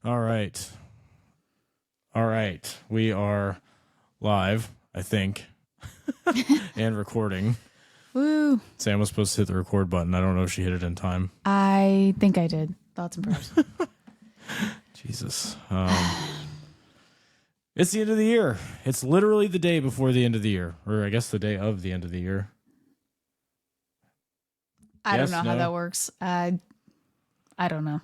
All right. All right. We are live, I think, and recording. Woo. Sam was supposed to hit the record button. I don't know if she hit it in time. I think I did. Thoughts and prayers. Jesus. It's the end of the year. It's literally the day before the end of the year, or I guess the day of the end of the year. I don't know how that works. I don't know.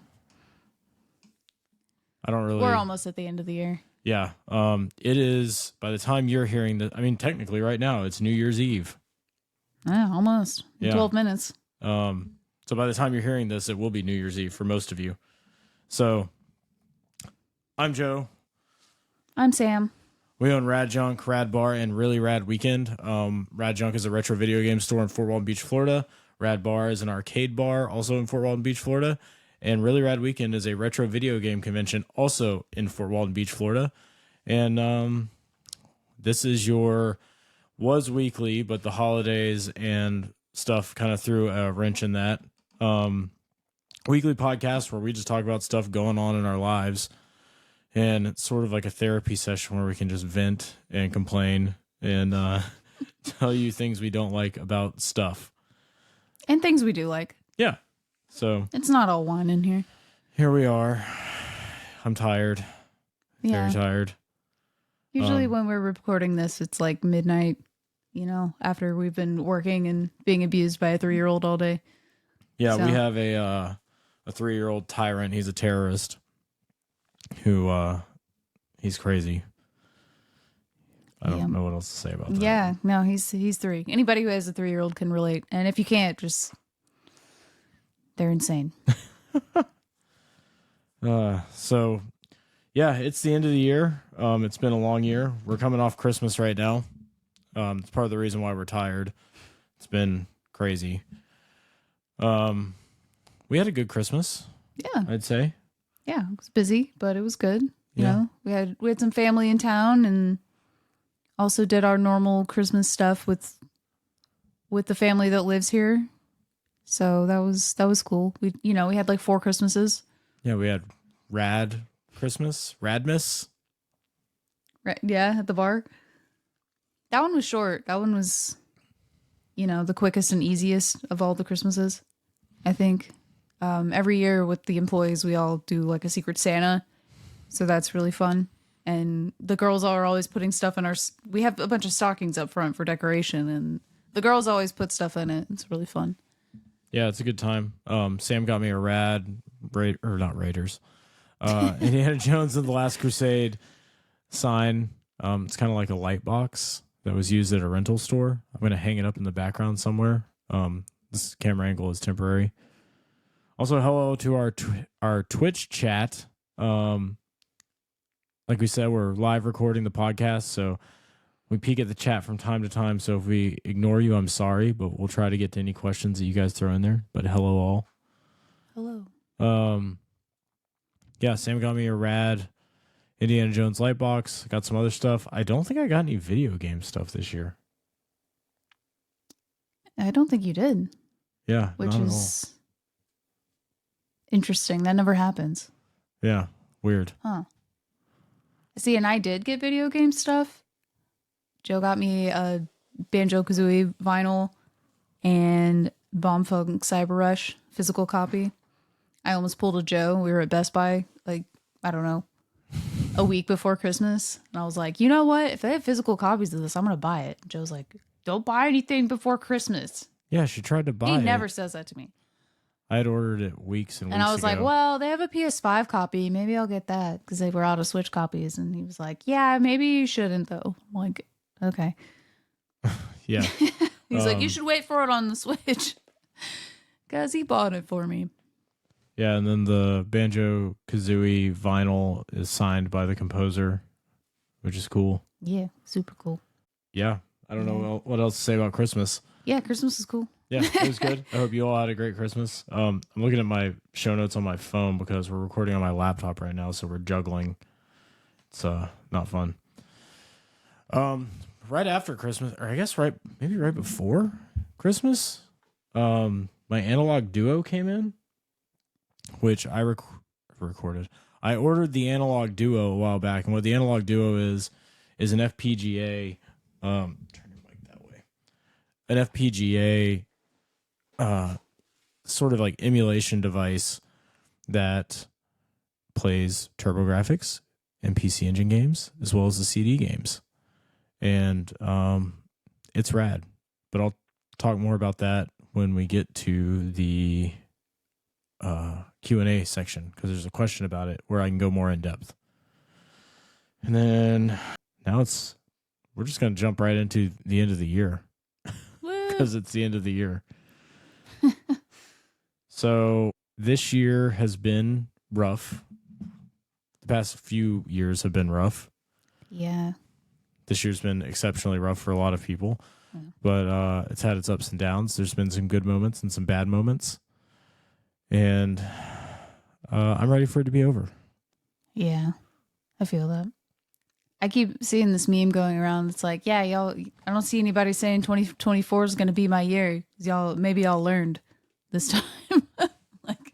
I don't really. We're almost at the end of the year. Yeah. It is, by the time you're hearing this, I mean, technically right now, it's New Year's Eve. Yeah, almost. Yeah. 12 minutes. So by the time you're hearing this, it will be New Year's Eve for most of you. So I'm Joe. I'm Sam. We own RadJunk, Rad Bar, and Really Rad Weekend. RadJunk is a retro video game store in Fort Walton Beach, Florida. Rad Bar is an arcade bar, also in Fort Walton Beach, Florida. And Really Rad Weekend is a retro video game convention, also in Fort Walton Beach, Florida. And this is your was weekly, but the holidays and stuff kind of threw a wrench in that. Weekly podcast where we just talk about stuff going on in our lives. And it's sort of like a therapy session where we can just vent and complain and tell you things we don't like about stuff. And things we do like. Yeah. So it's not all one in here. Here we are. I'm tired. Yeah. Very tired. Usually when we're recording this, it's like midnight, you know, after we've been working and being abused by a 3-year-old all day. Yeah, we have a 3-year-old tyrant. He's a terrorist who he's crazy. I don't know what else to say about that. Yeah, no, he's 3. Anybody who has a 3-year-old can relate. And if you can't, just they're insane. So yeah, it's the end of the year. It's been a long year. We're coming off Christmas right now. It's part of the reason why we're tired. It's been crazy. We had a good Christmas. Yeah. I'd say. Yeah, it was busy, but it was good. You Yeah. know, we had some family in town and also did our normal Christmas stuff with the family that lives here. So that was cool. We had like 4 Christmases. Yeah, we had Radmas. Yeah, at the bar. That one was short. That one was, the quickest and easiest of all the Christmases, I think. Every year with the employees, we all do like a Secret Santa. So that's really fun. And the girls are always putting stuff in we have a bunch of stockings up front for decoration, and the girls always put stuff in it. It's really fun. Yeah, it's a good time. Sam got me a not Raiders. Indiana Jones and the Last Crusade sign. It's kind of like a light box that was used at a rental store. I'm going to hang it up in the background somewhere. This camera angle is temporary. Also, hello to our Twitch chat. Like we said, we're live recording the podcast, so we peek at the chat from time to time. So if we ignore you, I'm sorry, but we'll try to get to any questions that you guys throw in there. But hello all. Hello. Yeah, Sam got me a rad Indiana Jones light box. Got some other stuff. I don't think I got any video game stuff this year. I don't think you did. Yeah, which not is interesting. That never happens. Yeah, weird. Huh. See, and I did get video game stuff. Joe got me a Banjo-Kazooie vinyl and Bomb Funk Cyber Rush physical copy. I almost pulled a Joe. We were at Best Buy, like, I don't know, a week before Christmas. And I was like, you know what? If they have physical copies of this, I'm going to buy it. Joe's like, don't buy anything before Christmas. Yeah, she tried to buy it. He never says that to me. I had ordered it weeks and weeks ago. And I was like, well, they have a PS5 copy. Maybe I'll get that because they were out of Switch copies. And he was like, yeah, maybe you shouldn't, though. I'm like, okay. Yeah. He's like, you should wait for it on the Switch because he bought it for me. Yeah, and then the Banjo-Kazooie vinyl is signed by the composer, which is cool. Yeah, super cool. Yeah, I don't know what else to say about Christmas. Yeah, Christmas is cool. Yeah, it was good. I hope you all had a great Christmas. I'm looking at my show notes on my phone because we're recording on my laptop right now, so we're juggling. It's not fun. Right after Christmas, or I guess maybe right before Christmas, my Analogue Duo came in, which I recorded. I ordered the Analogue Duo a while back, and what the Analogue Duo is an FPGA. Turn your mic that way. An FPGA, sort of like emulation device that plays TurboGrafx and PC Engine games as well as the CD games, and it's rad. But I'll talk more about that when we get to the Q&A section, because there's a question about it where I can go more in depth. And then now we're just going to jump right into the end of the year because it's the end of the year. So this year has been rough. The past few years have been rough. Yeah. This year's been exceptionally rough for a lot of people, but it's had its ups and downs. There's been some good moments and some bad moments. And I'm ready for it to be over. Yeah, I feel that. I keep seeing this meme going around. It's like, yeah, y'all, I don't see anybody saying 2024 is going to be my year. Maybe y'all learned this time. Like,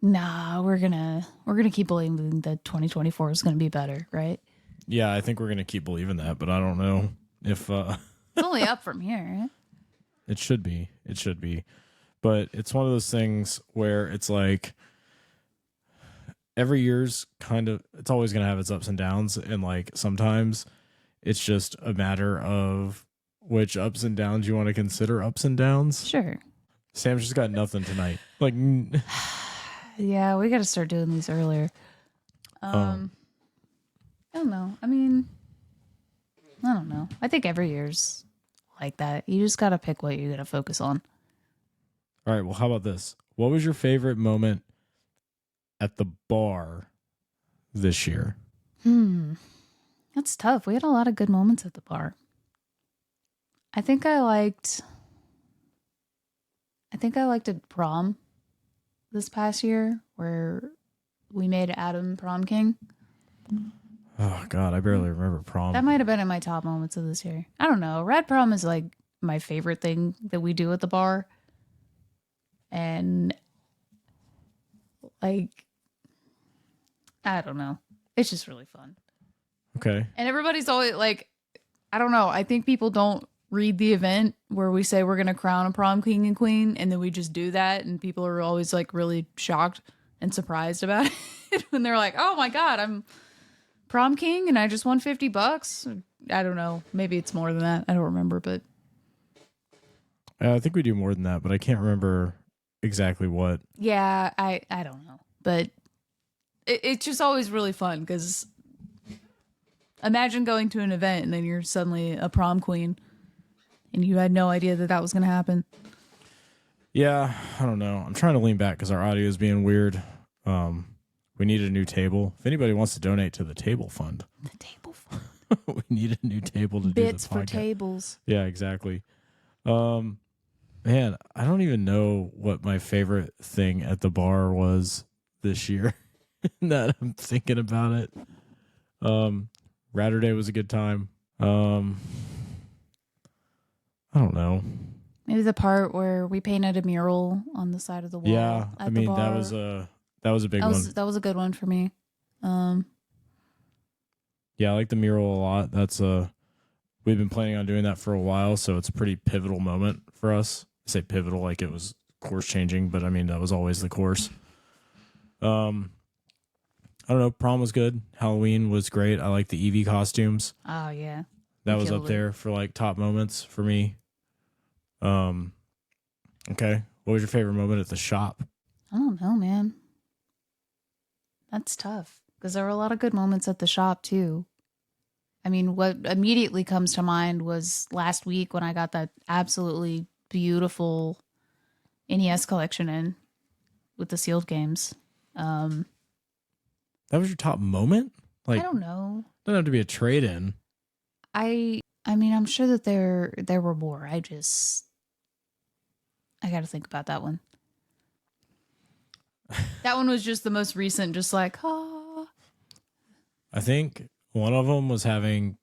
nah, we're gonna keep believing that 2024 is going to be better, right? Yeah, I think we're going to keep believing that, but I don't know if... It's only up from here, right? It should be. It should be. But it's one of those things where it's like every year's it's always going to have its ups and downs. And like sometimes it's just a matter of which ups and downs you want to consider ups and downs. Sure. Sam's just got nothing tonight. Like, yeah, we got to start doing these earlier. I don't know. I mean, I don't know. I think every year's like that. You just got to pick what you're going to focus on. All right, well, how about this? What was your favorite moment at the bar this year? That's tough. We had a lot of good moments at the bar. I think I liked a prom this past year where we made Adam prom king. Oh, God, I barely remember prom. That might have been in my top moments of this year. I don't know. Rad prom is like my favorite thing that we do at the bar. And like, I don't know. It's just really fun. Okay. And everybody's always like, I don't know. I think people don't read the event where we say we're going to crown a prom king and queen. And then we just do that. And people are always like really shocked and surprised about it when they're like, oh my God, I'm prom king and I just won $50. I don't know. Maybe it's more than that. I don't remember, but. I think we do more than that, but I can't remember exactly what. Yeah, I don't know. But it's just always really fun because imagine going to an event and then you're suddenly a prom queen and you had no idea that was going to happen. Yeah, I don't know. I'm trying to lean back because our audio is being weird. We need a new table. If anybody wants to donate to the table fund. The table fund. We need a new table to Bits do the podcast. for tables. Yeah, exactly. Man, I don't even know what my favorite thing at the bar was this year. That I'm thinking about it. Radder Day was a good time. I don't know. Maybe the part where we painted a mural on the side of the wall. Yeah, at I mean the bar. that was a big one. That was a good one for me. Yeah, I like the mural a lot. We've been planning on doing that for a while, so it's a pretty pivotal moment for us. I say pivotal like it was course changing, but I mean that was always the course. I don't know. Prom was good. Halloween was great. I like the Eevee costumes. Oh yeah, That was up there for like top moments for me. Okay. What was your favorite moment at the shop? I don't know, man. That's tough because there were a lot of good moments at the shop too. I mean, what immediately comes to mind was last week when I got that absolutely beautiful NES collection in with the sealed games. That was your top moment? Like, I don't know. Doesn't have to be a trade-in. I mean, I'm sure that there were more. I got to think about that one. That one was just the most recent, just like, ah. I think one of them was having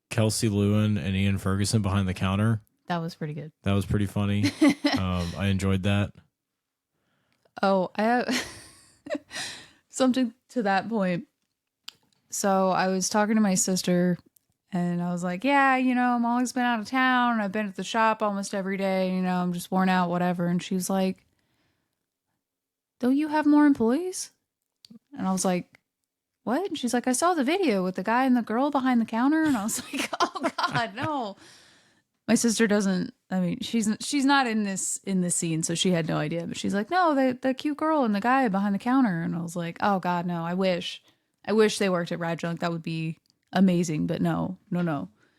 Kelsey Lewin and Ian Ferguson behind the counter. That was pretty good. That was pretty funny. I enjoyed that. Oh, something to that point. So I was talking to my sister and I was like, yeah, Molly's been out of town. I've been at the shop almost every day. I'm just worn out, whatever. And she was like, don't you have more employees? And I was like, what? And she's like, I saw the video with the guy and the girl behind the counter. And I was like, oh God, no. My sister doesn't, she's not in this scene, so she had no idea. But she's like, no, the cute girl and the guy behind the counter. And I was like, oh God, no, I wish they worked at RadJunk. That would be amazing. But no.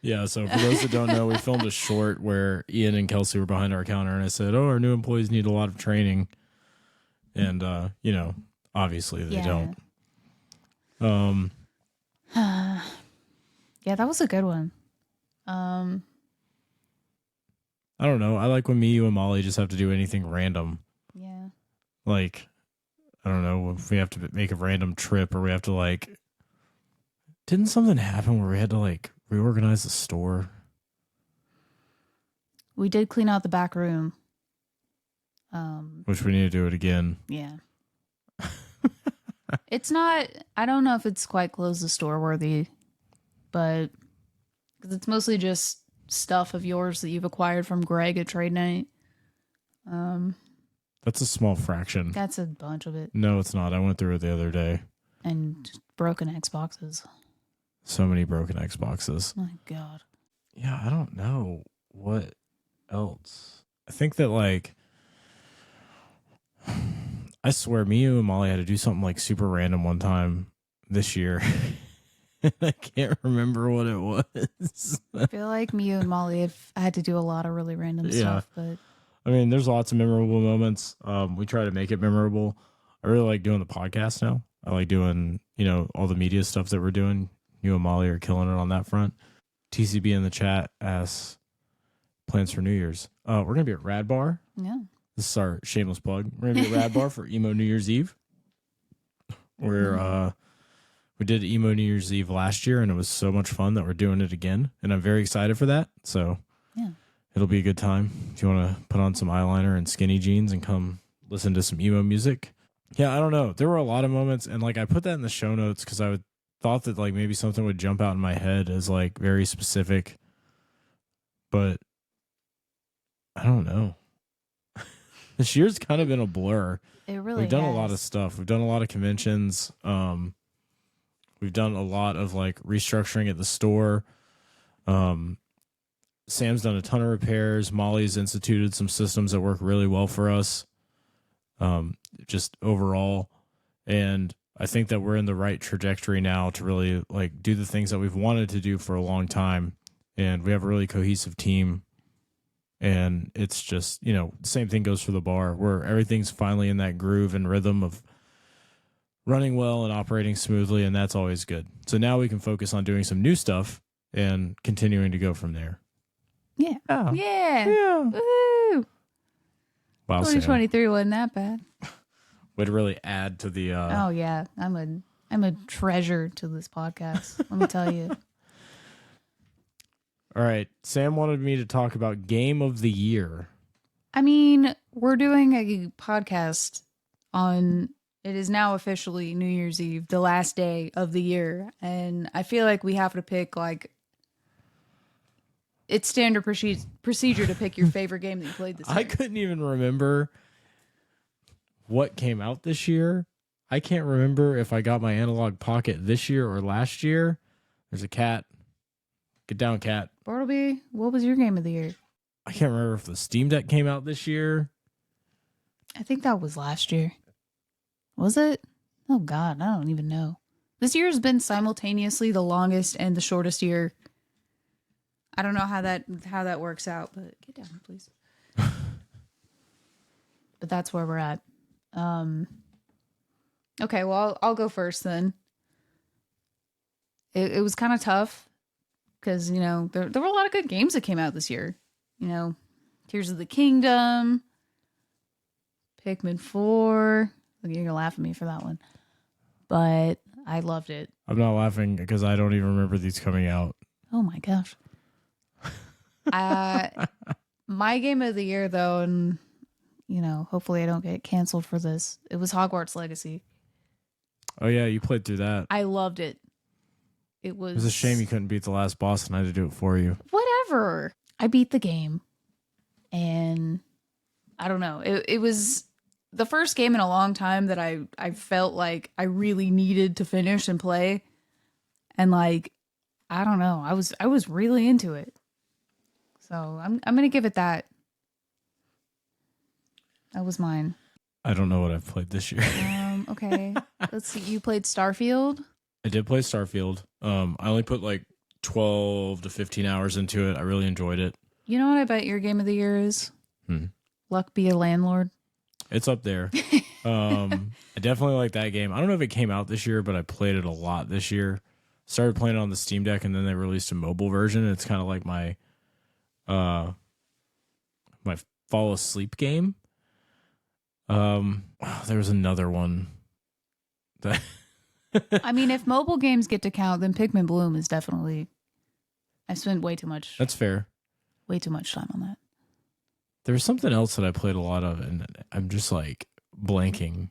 Yeah, so for those that don't know, we filmed a short where Ian and Kelsey were behind our counter, and I said, oh, our new employees need a lot of training. And, obviously they don't. Yeah, that was a good one. I don't know. I like when me, you, and Molly just have to do anything random. Yeah. Like, I don't know, if we have to make a random trip or we have to didn't something happen where we had to reorganize the store? We did clean out the back room. Which we need to do it again. Yeah. It's not, I don't know if it's quite close the store worthy, but because it's mostly just stuff of yours that you've acquired from Greg at Trade Night. That's a small fraction. That's a bunch of it. No, it's not. I went through it the other day. And broken Xboxes. So many broken Xboxes. My God. Yeah, I don't know what else. I think that I swear me, you, and Molly had to do something super random one time this year. I can't remember what it was. I feel like me and Molly have had to do a lot of really random stuff, but I mean, there's lots of memorable moments. We try to make it memorable. I really like doing the podcast now. I like doing, all the media stuff that we're doing. You and Molly are killing it on that front. TCB in the chat asks plans for New Year's. We're gonna be at Rad Bar. Yeah. This is our shameless plug. We're gonna be at Rad Bar for Emo New Year's Eve. We did Emo New Year's Eve last year, and it was so much fun that we're doing it again. And I'm very excited for that. So yeah, it'll be a good time. If you want to put on some eyeliner and skinny jeans and come listen to some emo music. Yeah, I don't know. There were a lot of moments, and I put that in the show notes because I thought that maybe something would jump out in my head as very specific. But I don't know. This year's kind of been a blur. It really We've done has. a lot of stuff. We've done a lot of conventions. We've done a lot of restructuring at the store. Sam's done a ton of repairs. Molly's instituted some systems that work really well for us. Just overall. And I think that we're in the right trajectory now to really do the things that we've wanted to do for a long time. And we have a really cohesive team. And it's just, the same thing goes for the bar where everything's finally in that groove and rhythm of running well and operating smoothly. And that's always good. So now we can focus on doing some new stuff and continuing to go from there. Yeah. Oh. Yeah. Yeah. Woo. Wow, 2023 wasn't that bad. Way to really add to the Oh yeah. I'm a treasure to this podcast. Let me tell you. All right. Sam wanted me to talk about Game of the Year. I mean, we're doing a podcast on, it is now officially New Year's Eve, the last day of the year. And I feel like we have to pick it's standard procedure to pick your favorite game that you played this year. I couldn't even remember what came out this year. I can't remember if I got my Analog Pocket this year or last year. There's a cat. Get down, cat. Bartleby, what was your game of the year? I can't remember if the Steam Deck came out this year. I think that was last year. Was it? Oh God, I don't even know. This year has been simultaneously the longest and the shortest year. I don't know how that works out, but get down, please. But that's where we're at. Okay, well, I'll go first then. It was kind of tough because, there were a lot of good games that came out this year. Tears of the Kingdom, Pikmin 4. You're going to laugh at me for that one. But I loved it. I'm not laughing because I don't even remember these coming out. Oh my gosh. My game of the year, though, and, hopefully I don't get canceled for this. It was Hogwarts Legacy. Oh yeah, you played through that. I loved it. It It was a shame you couldn't beat the last boss and I had to do it for you. Whatever. I beat the game. And I don't know. It was the first game in a long time that I felt like I really needed to finish and play. And like, I don't know. I was really into it. So I'm gonna give it that. That was mine. I don't know what I've played this year. Okay. Let's see. You played Starfield? I did play Starfield. I only put like 12 to 15 hours into it. I really enjoyed it. You know what I bet your game of the year is? Luck Be a Landlord. It's up there. I definitely like that game. I don't know if it came out this year, but I played it a lot this year. Started playing it on the Steam Deck, and then they released a mobile version. It's kind of like my fall asleep game. There was another one that I mean, if mobile games get to count, then Pikmin Bloom is definitely. I spent way too much that's fair. time on that. There was something else that I played a lot of, and I'm just like blanking.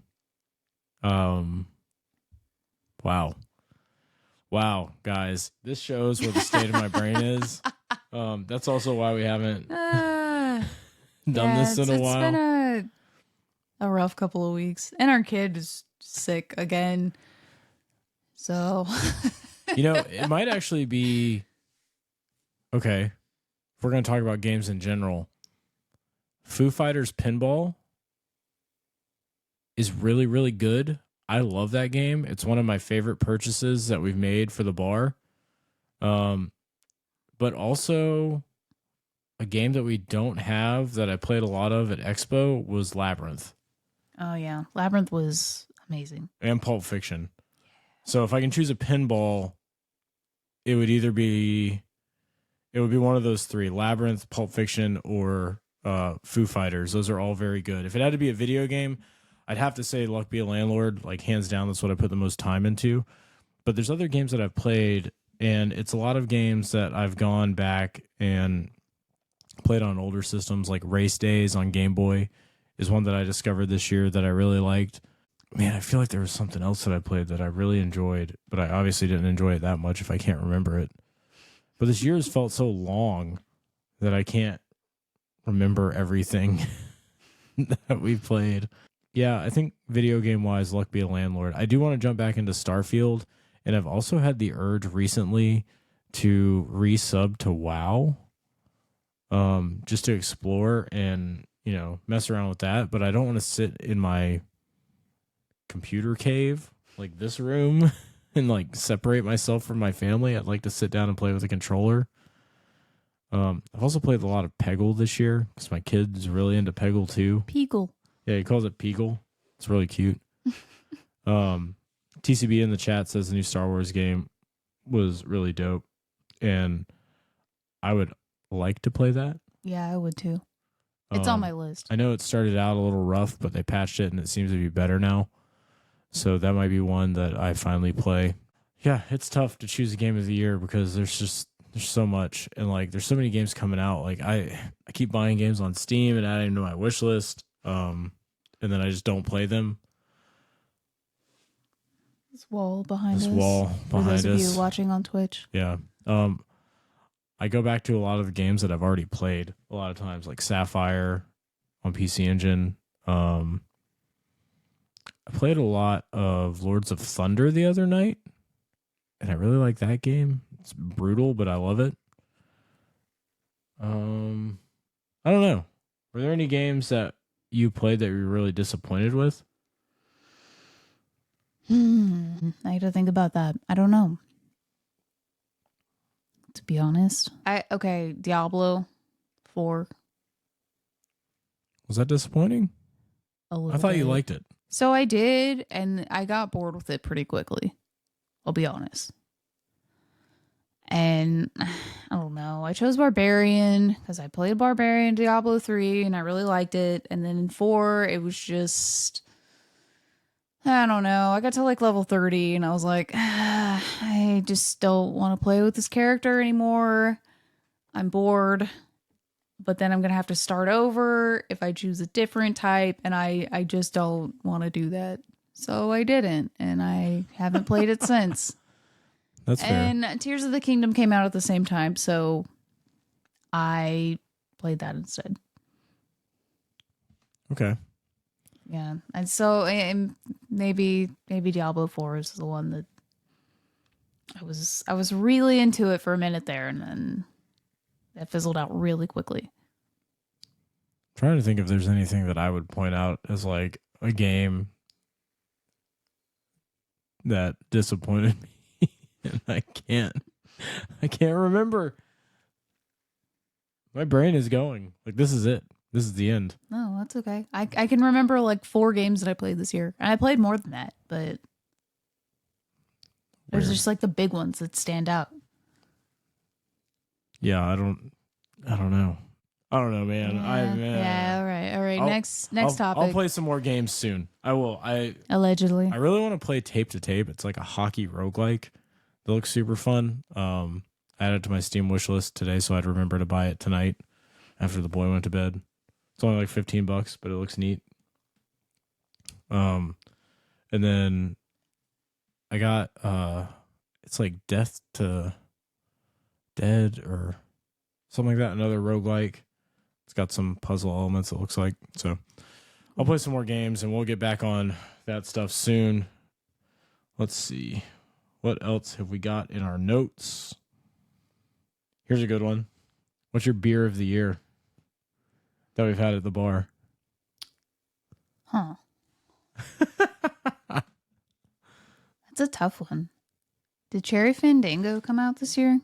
Wow, guys, this shows what the state of my brain is. That's also why we haven't done this in a while. It's been a rough couple of weeks, and our kid is sick again. So, It might actually be okay. If we're going to talk about games in general, Foo Fighters Pinball is really, really good. I love that game. It's one of my favorite purchases that we've made for the bar. But also a game that we don't have that I played a lot of at Expo was Labyrinth. Oh yeah, Labyrinth was amazing. And Pulp Fiction. So if I can choose a pinball, it would be one of those three: Labyrinth, Pulp Fiction, or Foo Fighters. Those are all very good. If it had to be a video game, I'd have to say Luck Be a Landlord. Like hands down, that's what I put the most time into. But there's other games that I've played, and it's a lot of games that I've gone back and played on older systems, like Race Days on Gameboy is one that I discovered this year that I really liked. Man, I feel like there was something else that I played that I really enjoyed, but I obviously didn't enjoy it that much if I can't remember it. But this year has felt so long that I can't remember everything that we've played. Yeah, I think video game-wise, Luck Be a Landlord. I do want to jump back into Starfield, and I've also had the urge recently to resub to WoW, just to explore and, mess around with that. But I don't want to sit in my computer cave like this room and like separate myself from my family. I'd like to sit down and play with a controller. I've also played a lot of Peggle this year because my kid's really into Peggle too. Peagle. Yeah, he calls it Peagle. It's really cute. TCB in the chat says the new Star Wars game was really dope, and I would like to play that. Yeah, I would too. It's on my list. I know it started out a little rough, but they patched it and it seems to be better now. So that might be one that I finally play. Yeah, it's tough to choose a game of the year because there's so much, and like there's so many games coming out. Like I keep buying games on Steam and adding them to my wish list, and then I just don't play them. This wall behind us. For those of you watching on Twitch. Yeah. I go back to a lot of the games that I've already played a lot of times, like Sapphire on PC Engine. I played a lot of Lords of Thunder the other night, and I really like that game. It's brutal, but I love it. I don't know. Were there any games that you played that you were really disappointed with? I had to think about that. I don't know. To be honest. Diablo 4. Was that disappointing? A little I thought bit. you liked it. So I did, and I got bored with it pretty quickly. I'll be honest. And I don't know. I chose Barbarian because I played Barbarian Diablo 3 and I really liked it. And then in 4, it was just, I don't know. I got to like level 30 and I was like, I just don't want to play with this character anymore. I'm bored. But then I'm going to have to start over if I choose a different type. And I just don't want to do that. So I didn't, and I haven't played it since. That's fair. And Tears of the Kingdom came out at the same time, so I played that instead. Okay. Yeah, and so maybe Diablo 4 is the one that I was really into it for a minute there, and then that fizzled out really quickly. Trying to think if there's anything that I would point out as like a game that disappointed me, and I can't remember. My brain is going like, this is it. This is the end. No, that's okay. I can remember like 4 games that I played this year, and I played more than that, but there's Weird. just like the big ones that stand out. Yeah, I don't know. I don't know, man. Yeah, all right. Next topic. I'll play some more games soon. I will. Allegedly. I really want to play Tape to Tape. It's like a hockey roguelike that looks super fun. I added it to my Steam wish list today, so I'd remember to buy it tonight after the boy went to bed. It's only like $15, but it looks neat. And then I got it's like Death to Dead or something like that, another roguelike. It's got some puzzle elements, it looks like. So I'll play some more games and we'll get back on that stuff soon. Let's see. What else have we got in our notes? Here's a good one. What's your beer of the year that we've had at the bar? Huh. That's a tough one. Did Cherry Fandango come out this year?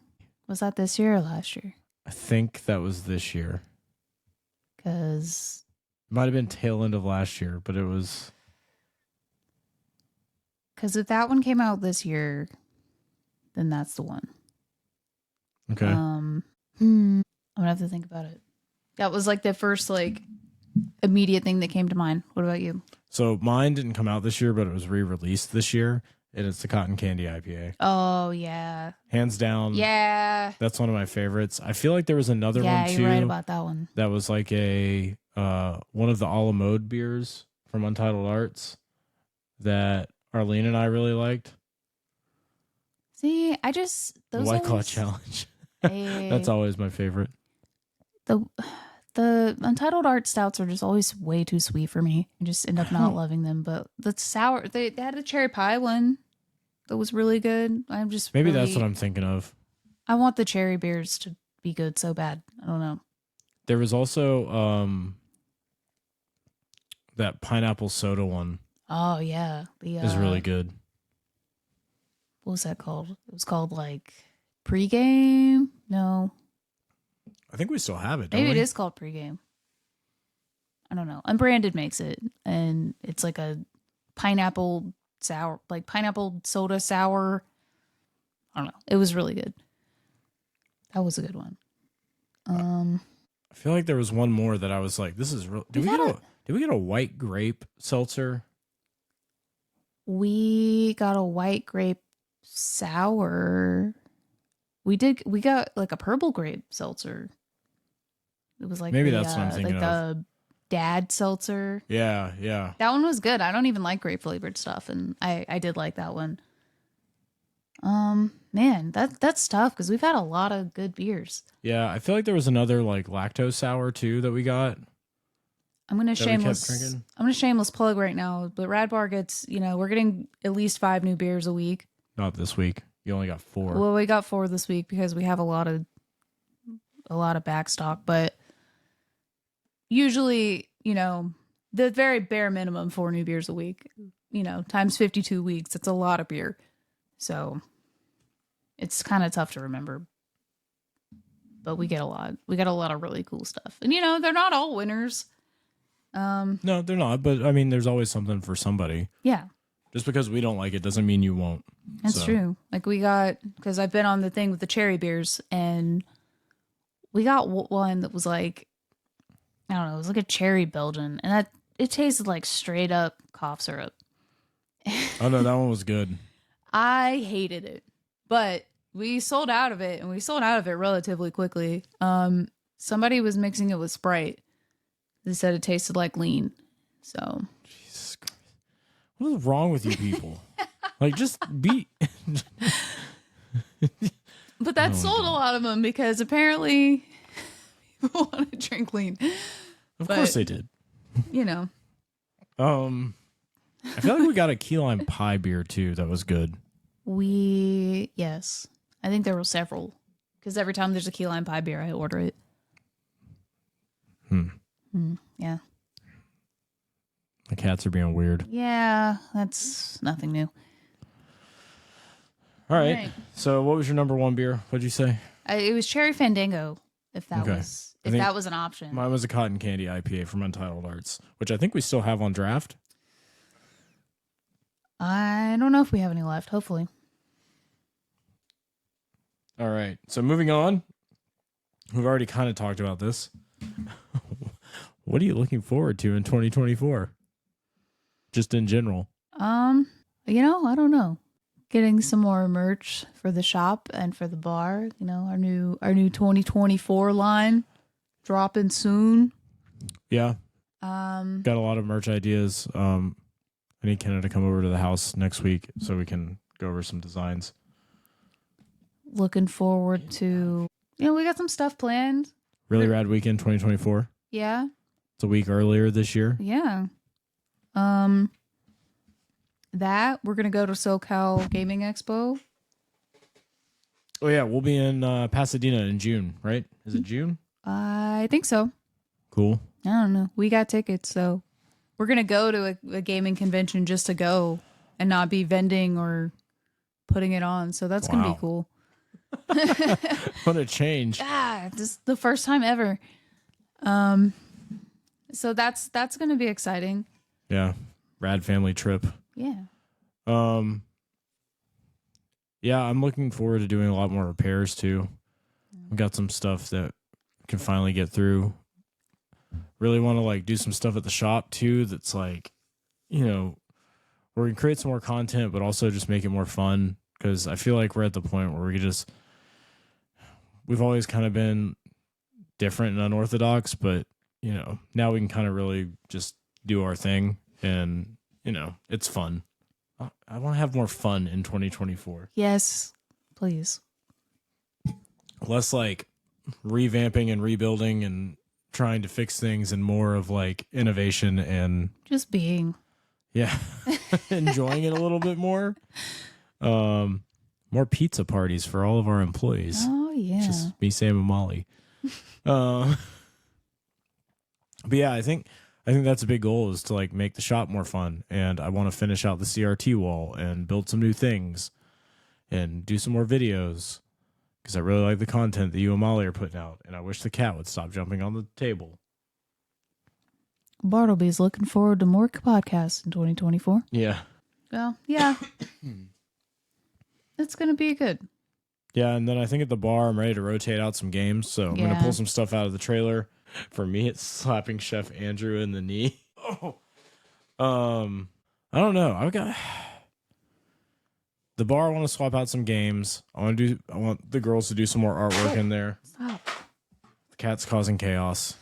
Was that this year or last year? I think that was this year. Because It might have been tail end of last year, but it was... if that one came out this year, then that's the one. Okay. I'm gonna have to think about it. That was like the first like immediate thing that came to mind. What about you? So mine didn't come out this year, but it was re-released this year, and it's the Cotton Candy IPA. Oh yeah, Hands down. yeah. That's one of my favorites. I feel like there was another one too. You're right about that one. That was like a one of the a la mode beers from Untitled Arts that Arlene and I really liked. See, those The White Claw always, Challenge. Hey, That's always my favorite. The Untitled Art stouts are just always way too sweet for me. I just end up not loving them. But the sour, they had a cherry pie one that was really good. I'm just Maybe really, that's what I'm thinking of. I want the cherry beers to be good so bad. I don't know. There was also that pineapple soda one. Oh yeah, Is really good. What was that called? It was called like pregame. No, I think we still have it. Don't maybe we? it is called pregame. I don't know. Unbranded makes it, and it's like a pineapple sour, like pineapple soda sour. I don't know. It was really good. That was a good one. I feel like there was one more that I was like, "This is real." Did we get a white grape seltzer? We got a white grape sour. We got like a purple grape seltzer. It was like Maybe that's what I'm thinking like the dad seltzer. Yeah, yeah. That one was good. I don't even like grape flavored stuff, and I did like that one. Man, that's tough because we've had a lot of good beers. Yeah, I feel like there was another like lactose sour too that we got. I'm gonna that we kept shameless. drinking. I'm gonna shameless plug right now. But Rad Bar gets, we're getting at least 5 new beers a week. Not this week. You only got 4. Well, we got 4 this week because we have a lot of back stock, but usually, the very bare minimum 4 new beers a week, times 52 weeks, it's a lot of beer. So it's kind of tough to remember. But we get a lot. We got a lot of really cool stuff. And they're not all winners. No, they're not. But I mean, there's always something for somebody. Yeah. Just because we don't like it doesn't mean you won't. That's true. Like we got, because I've been on the thing with the cherry beers, and we got one that was like, I don't know, it was like a cherry Belgian, and it tasted like straight up cough syrup. Oh no, that one was good. I hated it, but we sold out of it, and we sold out of it relatively quickly. Somebody was mixing it with Sprite. They said it tasted like lean. So Jesus Christ. What is wrong with you people? Like, just be. But that sold a lot of them because apparently people want to drink lean. Of course they did. You know. I feel like we got a key lime pie beer too. That was good. Yes. I think there were several. Because every time there's a key lime pie beer, I order it. Yeah. The cats are being weird. Yeah, that's nothing new. All right. So what was your number one beer? What'd you say? It was Cherry Fandango, if that was an option. Mine was a cotton candy IPA from Untitled Arts, which I think we still have on draft. I don't know if we have any left, hopefully. All right. So moving on. We've already kind of talked about this. What are you looking forward to in 2024? Just in general. I don't know. Getting some more merch for the shop and for the bar. You know, our new 2024 line dropping soon. Yeah. Got a lot of merch ideas. I need Kenna to come over to the house next week so we can go over some designs. Looking forward to, we got some stuff planned. Really Rad Weekend 2024. Yeah. It's a week earlier this year. Yeah. That we're gonna go to SoCal Gaming Expo. Oh yeah, we'll be in Pasadena in June, right? Is it June? I think so. Cool. I don't know. We got tickets, so we're gonna go to a gaming convention just to go and not be vending or putting it on. So that's gonna be cool. What a change. Yeah, just the first time ever. So that's gonna be exciting. Yeah. Rad family trip. Yeah. Yeah, I'm looking forward to doing a lot more repairs too. I've got some stuff that can finally get through. Really want to do some stuff at the shop too that's where we can create some more content but also just make it more fun, because I feel like we're at the point where we've always kind of been different and unorthodox, but now we can kind of really just do our thing, and it's fun. I want to have more fun in 2024. Yes, please. Less revamping and rebuilding and trying to fix things, and more of innovation and just being. Yeah. Enjoying it a little bit more. More pizza parties for all of our employees. Oh yeah. Just me, Sam, and Molly. But yeah, I think that's a big goal, is to make the shop more fun, and I want to finish out the CRT wall and build some new things and do some more videos, because I really like the content that you and Molly are putting out, and I wish the cat would stop jumping on the table. Bartleby's looking forward to more podcasts in 2024. Yeah. Well, yeah. It's going to be good. Yeah, and then I think at the bar I'm ready to rotate out some games, so I'm going to pull some stuff out of the trailer. For me, it's slapping Chef Andrew in the knee. Oh. I don't know. I've got the bar. I want to swap out some games. I want the girls to do some more artwork in there. Stop. The cat's causing chaos.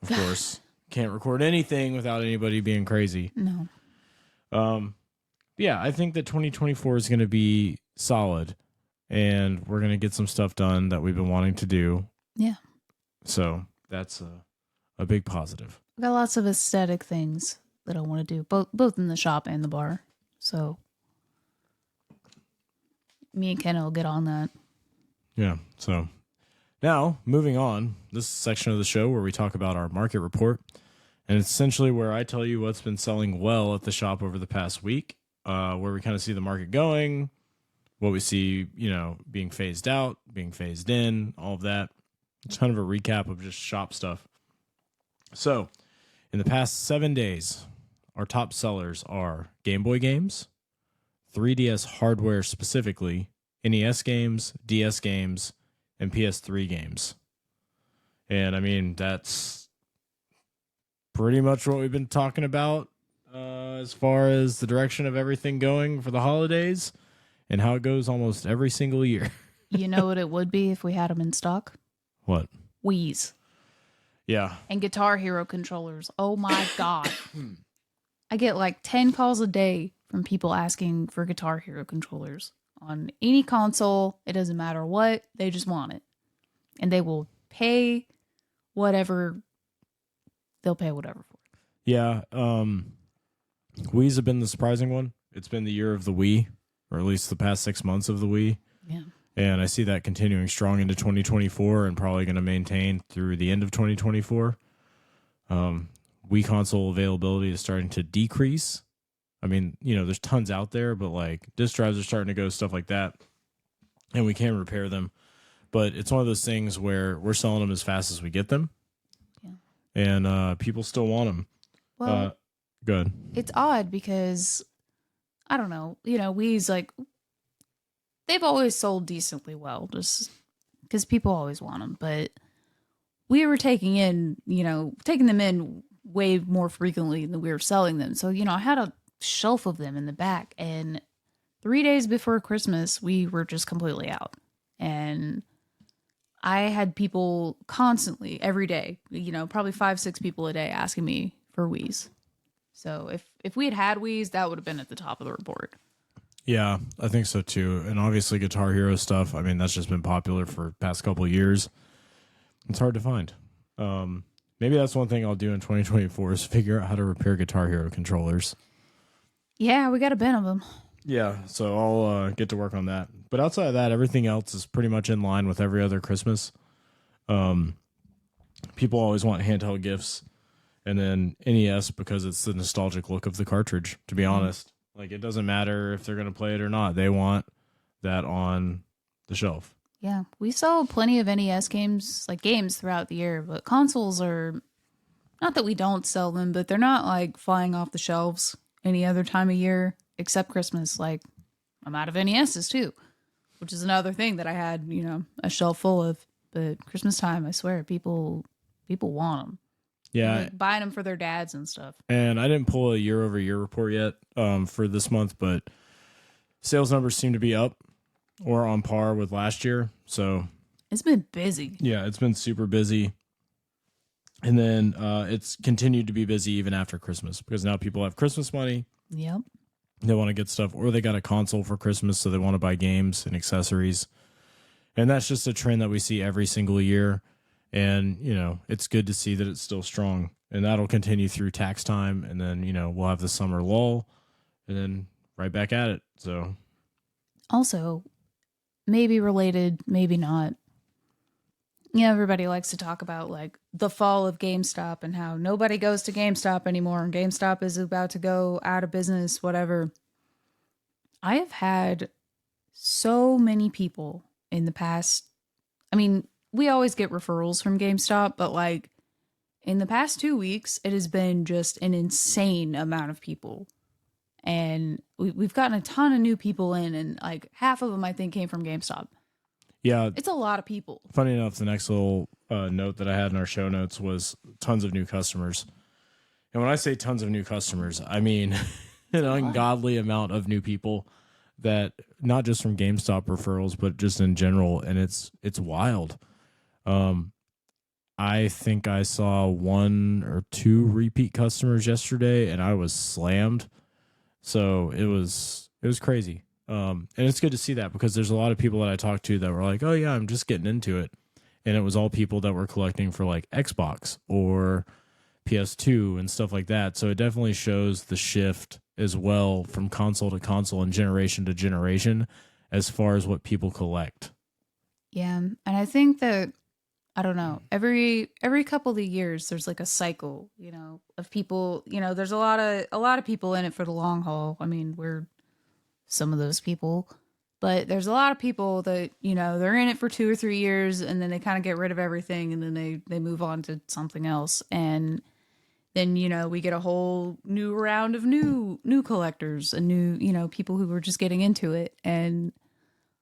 Of course. Can't record anything without anybody being crazy. No. Yeah, I think that 2024 is going to be solid, and we're going to get some stuff done that we've been wanting to do. Yeah. So that's a big positive. I've got lots of aesthetic things that I want to do, both in the shop and the bar. So me and Ken will get on that. Yeah. So now moving on, this section of the show where we talk about our market report, and it's essentially where I tell you what's been selling well at the shop over the past week, where we kind of see the market going, what we see, being phased out, being phased in, all of that. It's kind of a recap of just shop stuff. So, in the past 7 days, our top sellers are Gameboy games, 3DS hardware specifically, NES games, DS games, and PS3 games. And I mean, that's pretty much what we've been talking about as far as the direction of everything going for the holidays and how it goes almost every single year. You know what it would be if we had them in stock? What? Wii's. Yeah. And Guitar Hero controllers. Oh my God. I get like 10 calls a day from people asking for Guitar Hero controllers on any console. It doesn't matter what, they just want it. And they will pay whatever. They'll pay whatever for it. Yeah. Wii's have been the surprising one. It's been the year of the Wii, or at least the past 6 months of the Wii. Yeah. And I see that continuing strong into 2024 and probably going to maintain through the end of 2024. Wii console availability is starting to decrease. I mean, there's tons out there, but like disk drives are starting to go, stuff like that. And we can repair them. But it's one of those things where we're selling them as fast as we get them. Yeah. And people still want them. Well, good. It's odd because, I don't know, Wii's like, they've always sold decently well just because people always want them. But we were taking them in way more frequently than we were selling them. So, I had a shelf of them in the back, and 3 days before Christmas, we were just completely out. And I had people constantly, every day, probably 5-6 people a day asking me for Wii's. So if we had Wii's, that would have been at the top of the report. Yeah, I think so too. And obviously Guitar Hero stuff, I mean, that's just been popular for the past couple of years. It's hard to find. Maybe that's one thing I'll do in 2024 is figure out how to repair Guitar Hero controllers. Yeah, we got a bin of them. Yeah, so I'll get to work on that. But outside of that, everything else is pretty much in line with every other Christmas. People always want handheld gifts, and then NES because it's the nostalgic look of the cartridge, to be honest. Like, it doesn't matter if they're going to play it or not. They want that on the shelf. Yeah, we sell plenty of NES games throughout the year, but consoles are, not that we don't sell them, but they're not like flying off the shelves any other time of year except Christmas. Like, I'm out of NESs too, which is another thing that I had, a shelf full of. But Christmas time, I swear, people want them. Yeah, like buying them for their dads and stuff. And I didn't pull a year-over-year report yet for this month, but sales numbers seem to be up or on par with last year. So it's been busy. Yeah, it's been super busy. And then it's continued to be busy even after Christmas because now people have Christmas money. Yep. They want to get stuff, or they got a console for Christmas, so they want to buy games and accessories. And that's just a trend that we see every single year. And, it's good to see that it's still strong. And that'll continue through tax time. And then, we'll have the summer lull and then right back at it. So also, maybe related, maybe not. Everybody likes to talk about like the fall of GameStop and how nobody goes to GameStop anymore and GameStop is about to go out of business, whatever. I have had so many people in the past. I mean, we always get referrals from GameStop, but like in the past 2 weeks, it has been just an insane amount of people. And we've gotten a ton of new people in, and like half of them I think came from GameStop. Yeah. It's a lot of people. Funny enough, the next little note that I had in our show notes was tons of new customers. And when I say tons of new customers, I mean an ungodly amount of new people that not just from GameStop referrals, but just in general. And it's wild. I think I saw 1 or 2 repeat customers yesterday and I was slammed. So it was crazy. And it's good to see that because there's a lot of people that I talked to that were like, oh yeah, I'm just getting into it. And it was all people that were collecting for like Xbox or PS2 and stuff like that. So it definitely shows the shift as well from console to console and generation to generation as far as what people collect. Yeah. And I think that, I don't know, every couple of years there's like a cycle, of people, there's a lot of people in it for the long haul. I mean, we're some of those people, but there's a lot of people that, they're in it for 2 or 3 years and then they kind of get rid of everything and then they move on to something else. And then, we get a whole new round of new collectors and new, people who were just getting into it. And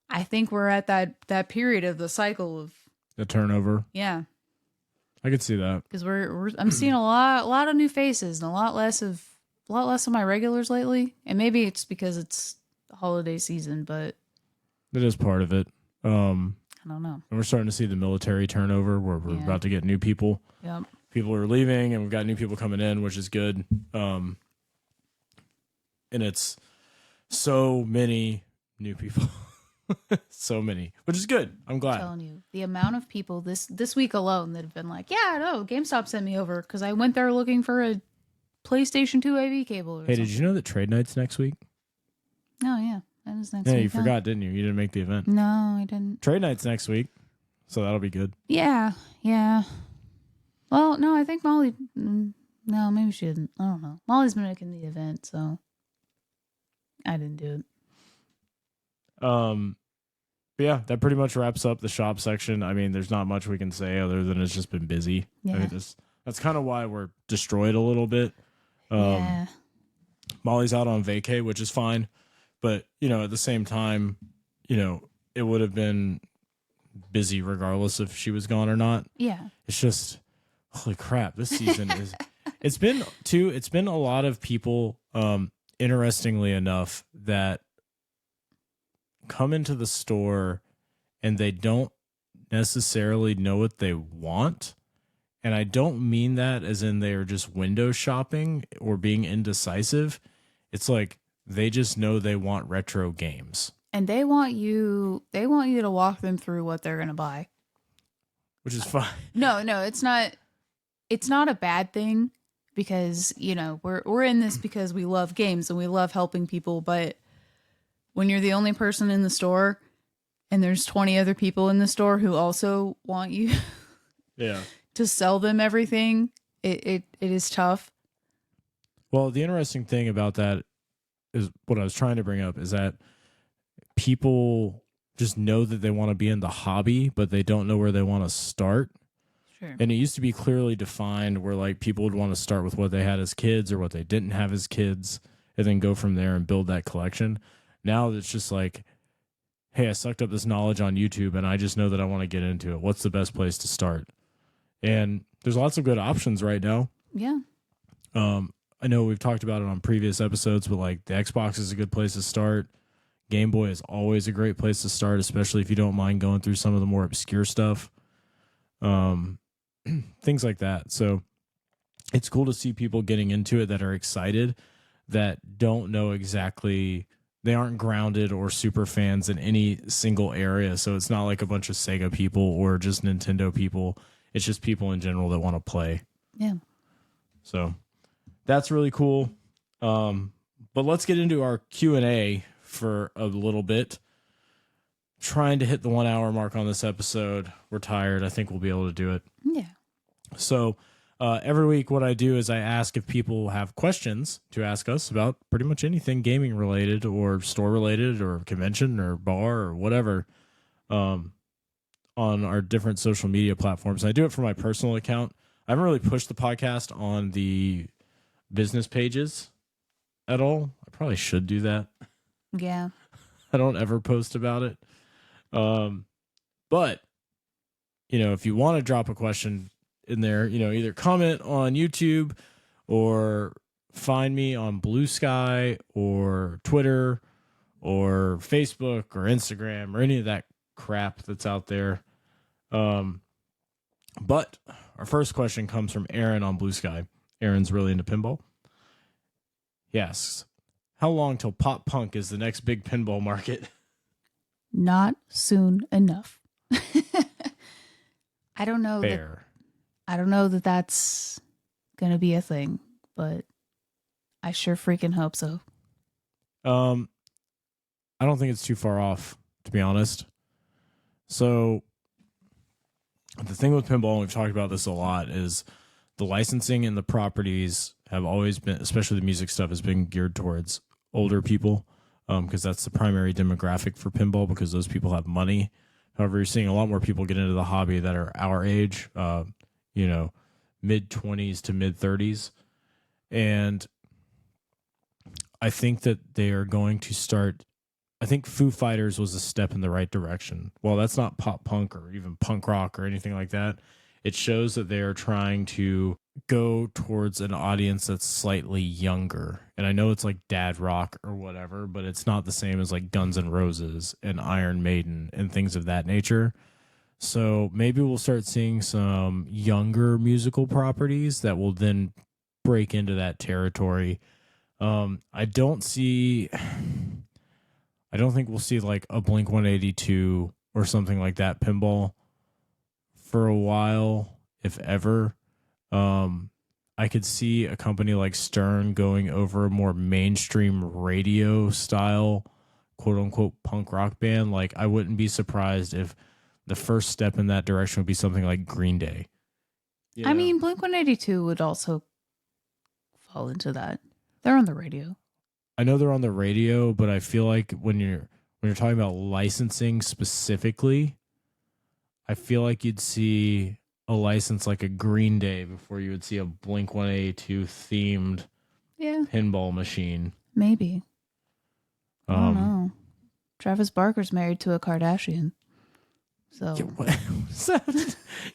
I think we're at that period of the cycle of the turnover. Yeah. I could see that. Because I'm seeing a lot of new faces and a lot less of my regulars lately. And maybe it's because it's the holiday season, but it is part of it. I don't know. And we're starting to see the military turnover where we're about to get new people. Yep. People are leaving and we've got new people coming in, which is good. and it's so many new people. So many, which is good. I'm glad. I'm telling you, the amount of people this week alone that have been like, yeah, no, GameStop sent me over because I went there looking for a PlayStation 2 AV cable. Or Hey, something. did you know that trade night's next week? Oh yeah, that was next Yeah, week. you forgot, didn't you? You didn't make the event. No, I didn't. Trade night's next week, so that'll be good. Yeah. Well, no, I think Molly. No, maybe she didn't. I don't know. Molly's been making the event, so I didn't do it. But yeah, that pretty much wraps up the shop section. I mean, there's not much we can say other than it's just been busy. Yeah. I mean, that's kind of why we're destroyed a little bit. Yeah. Molly's out on vacay, which is fine. But, at the same time, it would have been busy regardless if she was gone or not. Yeah. It's just, holy crap, this season is, it's been a lot of people, interestingly enough, that come into the store and they don't necessarily know what they want. And I don't mean that as in they are just window shopping or being indecisive. It's like they just know they want retro games. And they want you to walk them through what they're going to buy. Which is fine. No, it's not a bad thing because, we're in this because we love games and we love helping people, but when you're the only person in the store and there's 20 other people in the store who also want you to sell them everything, it is tough. Well, the interesting thing about that is what I was trying to bring up is that people just know that they want to be in the hobby, but they don't know where they want to start. Sure. And it used to be clearly defined where like people would want to start with what they had as kids or what they didn't have as kids and then go from there and build that collection. Now it's just like, hey, I sucked up this knowledge on YouTube and I just know that I want to get into it. What's the best place to start? And there's lots of good options right now. Yeah. I know we've talked about it on previous episodes, but like the Xbox is a good place to start. Gameboy is always a great place to start, especially if you don't mind going through some of the more obscure stuff. Things like that. So it's cool to see people getting into it that are excited, that don't know exactly, they aren't grounded or super fans in any single area. So it's not like a bunch of Sega people or just Nintendo people. It's just people in general that want to play. Yeah. So that's really cool. But let's get into our Q&A for a little bit. Trying to hit the 1 hour mark on this episode. We're tired. I think we'll be able to do it. Yeah. So every week what I do is I ask if people have questions to ask us about pretty much anything gaming related or store related or convention or bar or whatever on our different social media platforms. I do it for my personal account. I haven't really pushed the podcast on the business pages at all. I probably should do that. Yeah. I don't ever post about it. But, if you want to drop a question in there, either comment on YouTube or find me on Blue Sky or Twitter or Facebook or Instagram or any of that crap that's out there. But our first question comes from Aaron on Blue Sky. Aaron's really into pinball. He asks, how long till pop punk is the next big pinball market? Not soon enough. I don't know. Fair. I don't know that that's going to be a thing, but I sure freaking hope so. I don't think it's too far off, to be honest. So the thing with pinball, and we've talked about this a lot, is the licensing and the properties have always been, especially the music stuff, has been geared towards older people, because that's the primary demographic for pinball, because those people have money. However, you're seeing a lot more people get into the hobby that are our age, mid-20s to mid-30s. And I think that they are going to start, I think Foo Fighters was a step in the right direction. Well, that's not pop punk or even punk rock or anything like that. It shows that they are trying to go towards an audience that's slightly younger. And I know it's like dad rock or whatever, but it's not the same as like Guns N' Roses and Iron Maiden and things of that nature. So maybe we'll start seeing some younger musical properties that will then break into that territory. I don't think we'll see like a Blink 182 or something like that pinball for a while, if ever. I could see a company like Stern going over a more mainstream radio style, quote unquote, punk rock band. Like, I wouldn't be surprised if the first step in that direction would be something like Green Day. You know? I mean, Blink 182 would also fall into that. They're on the radio. I know they're on the radio, but I feel like when you're talking about licensing specifically, I feel like you'd see a license like a Green Day before you would see a Blink 182 themed pinball machine. Maybe. I don't know. Travis Barker's married to a Kardashian. So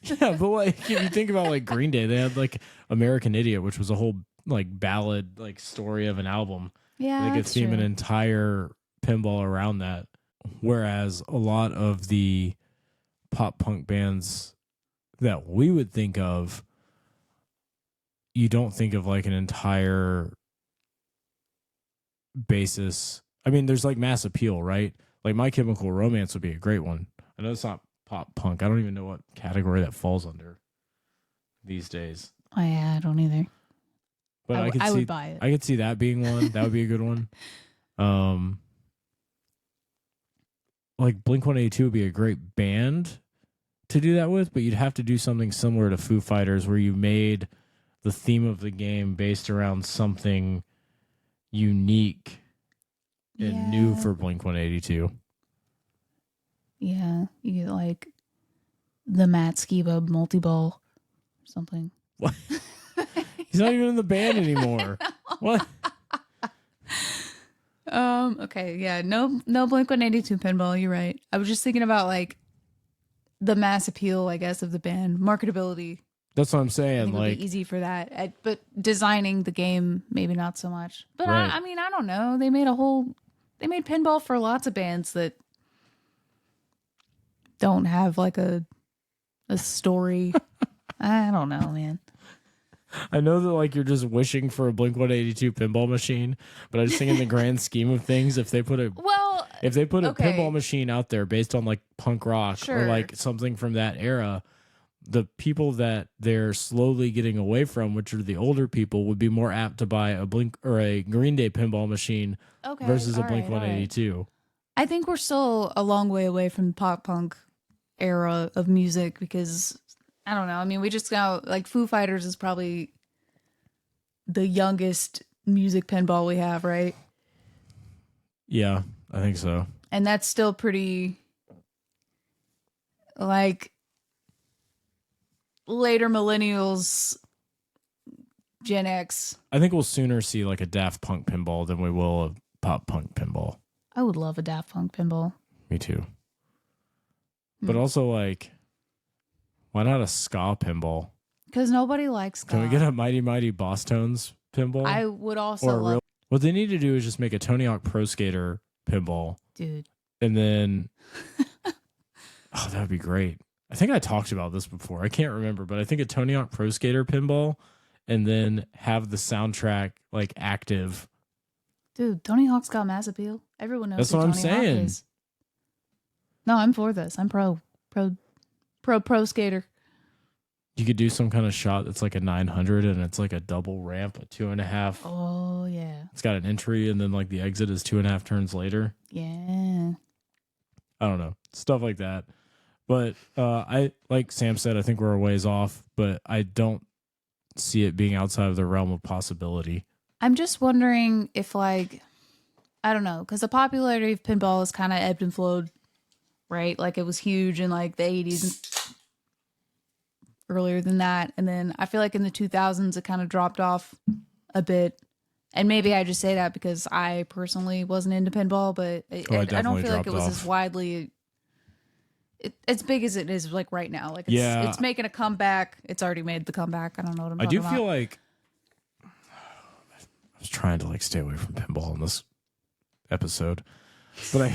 yeah, but like if you think about like Green Day, they had like American Idiot, which was a whole like ballad like story of an album. Yeah, they could theme an entire pinball around that. Whereas a lot of the pop punk bands that we would think of, you don't think of like an entire basis. I mean, there's like Mass Appeal, right? Like My Chemical Romance would be a great one. I know it's not pop punk. I don't even know what category that falls under these days. Oh yeah, I don't either. But I would buy it. I could see that being one. That would be a good one. Like Blink 182 would be a great band to do that with, but you'd have to do something similar to Foo Fighters where you made the theme of the game based around something unique and new for Blink 182. Yeah, you get like the Matt Skiba multi-ball or something. What? He's not even in the band anymore. What? Okay, yeah, no Blink 182 pinball, you're right. I was just thinking about like the mass appeal, I guess, of the band, marketability. That's what I'm saying. I think like, it would be easy for that, but designing the game, maybe not so much. But right. I mean, I don't know. They made pinball for lots of bands that don't have like a story. I don't know, man. I know that like you're just wishing for a Blink 182 pinball machine, but I just think in the grand scheme of things, if they put a pinball machine out there based on like punk rock or like something from that era, the people that they're slowly getting away from, which are the older people, would be more apt to buy a Blink or a Green Day pinball machine versus a Blink 182. Right. I think we're still a long way away from the pop punk era of music because I don't know. I mean, we just got like Foo Fighters is probably the youngest music pinball we have, right? Yeah, I think so. And that's still pretty like later millennials, Gen X. I think we'll sooner see like a Daft Punk pinball than we will a pop punk pinball. I would love a Daft Punk pinball. Me too. But also like, why not a ska pinball? Because nobody likes ska. Can we get a Mighty Mighty Boss Tones pinball? I would also love... What they need to do is just make a Tony Hawk Pro Skater pinball. Dude. And then... oh, that would be great. I think I talked about this before. I can't remember, but I think a Tony Hawk Pro Skater pinball and then have the soundtrack like active. Dude, Tony Hawk's got mass appeal. Everyone knows that's what Tony I'm saying. Hawk is. No, I'm for this. I'm pro skater. You could do some kind of shot that's like a 900 and it's like a double ramp, a 2.5. Oh, yeah. It's got an entry and then like the exit is 2.5 turns later. Yeah. I don't know. Stuff like that. But I, like Sam said, I think we're a ways off, but I don't see it being outside of the realm of possibility. I'm just wondering if like, I don't know, because the popularity of pinball has kind of ebbed and flowed. Right? Like it was huge in like the 80s and earlier than that. And then I feel like in the 2000s, it kind of dropped off a bit. And maybe I just say that because I personally wasn't into pinball, but I don't feel like it was as widely as big as it is like right now. Like it's making a comeback. It's already made the comeback. I don't know what I'm talking about. I do feel like I was trying to like stay away from pinball in this episode, but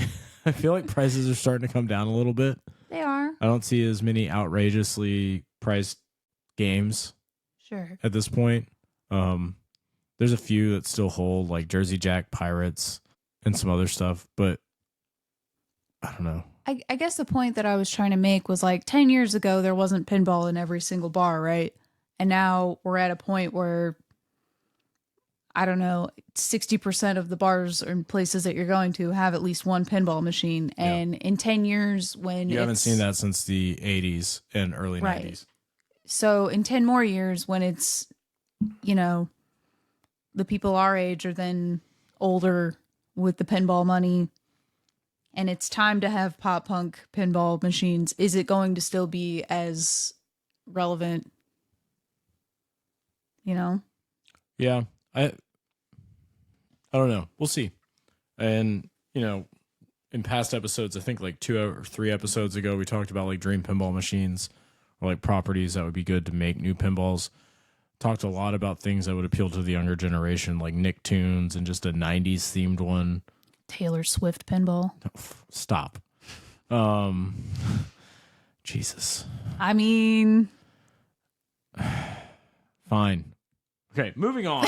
I feel like prices are starting to come down a little bit. They are. I don't see as many outrageously priced games. Sure. At this point, there's There's a few that still hold, like Jersey Jack Pirates and some other stuff, but I don't know. I guess the point that I was trying to make was like 10 years ago, there wasn't pinball in every single bar, right? And now we're at a point where, I don't know, 60% of the bars and places that you're going to have at least one pinball machine. And in 10 years, when you haven't seen that since the 80s and early 90s. So in 10 more years, when it's, you know, the people our age are then older with the pinball money, and it's time to have pop punk pinball machines, is it going to still be as relevant? You know? Yeah. I don't know. We'll see. And, you know, in past episodes, I think like 2 or 3 episodes ago, we talked about like dream pinball machines or like properties that would be good to make new pinballs. Talked a lot about things that would appeal to the younger generation, like Nicktoons and just a 90s themed one. Taylor Swift pinball. Stop. Jesus. I mean, fine. Okay, moving on.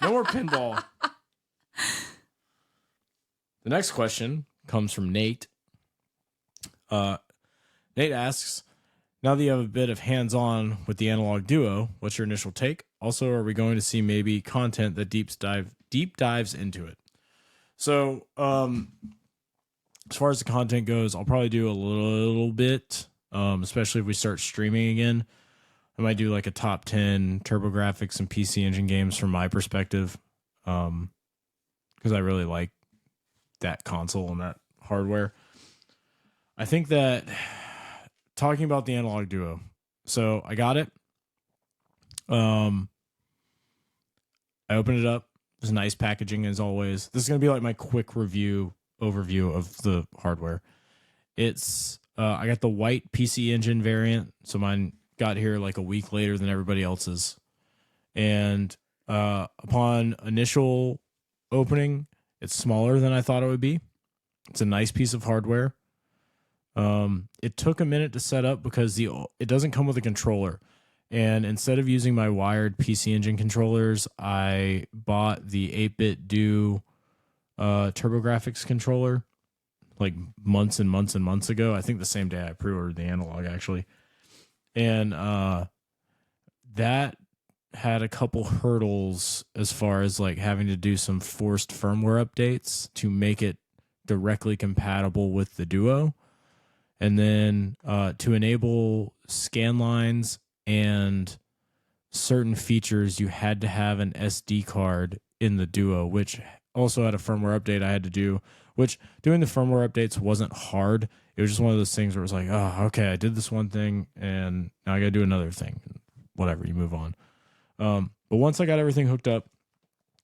No more pinball. The next question comes from Nate. Nate asks, now that you have a bit of hands-on with the Analogue Duo, what's your initial take? Also, are we going to see maybe content that deep dives into it? So, as far as the content goes, I'll probably do a little bit, especially if we start streaming again. I might do like a top 10 TurboGrafx and PC Engine games from my perspective, because I really like that console and that hardware. I think that talking about the Analogue Duo, so I got it. I opened it up. It was nice packaging as always. This is going to be like my quick overview of the hardware. It's I got the white PC Engine variant, so mine got here like a week later than everybody else's. And upon initial opening, it's smaller than I thought it would be. It's a nice piece of hardware. It took a minute to set up because it doesn't come with a controller. And instead of using my wired PC Engine controllers, I bought the 8-bit Do TurboGrafx controller like months and months and months ago. I think the same day I pre-ordered the Analogue, actually. And that had a couple hurdles as far as like having to do some forced firmware updates to make it directly compatible with the Duo. And then to enable scan lines and certain features, you had to have an SD card in the Duo, which also had a firmware update I had to do, which doing the firmware updates wasn't hard. It was just one of those things where it was like, oh, okay, I did this one thing, and now I got to do another thing. Whatever, you move on. But once I got everything hooked up,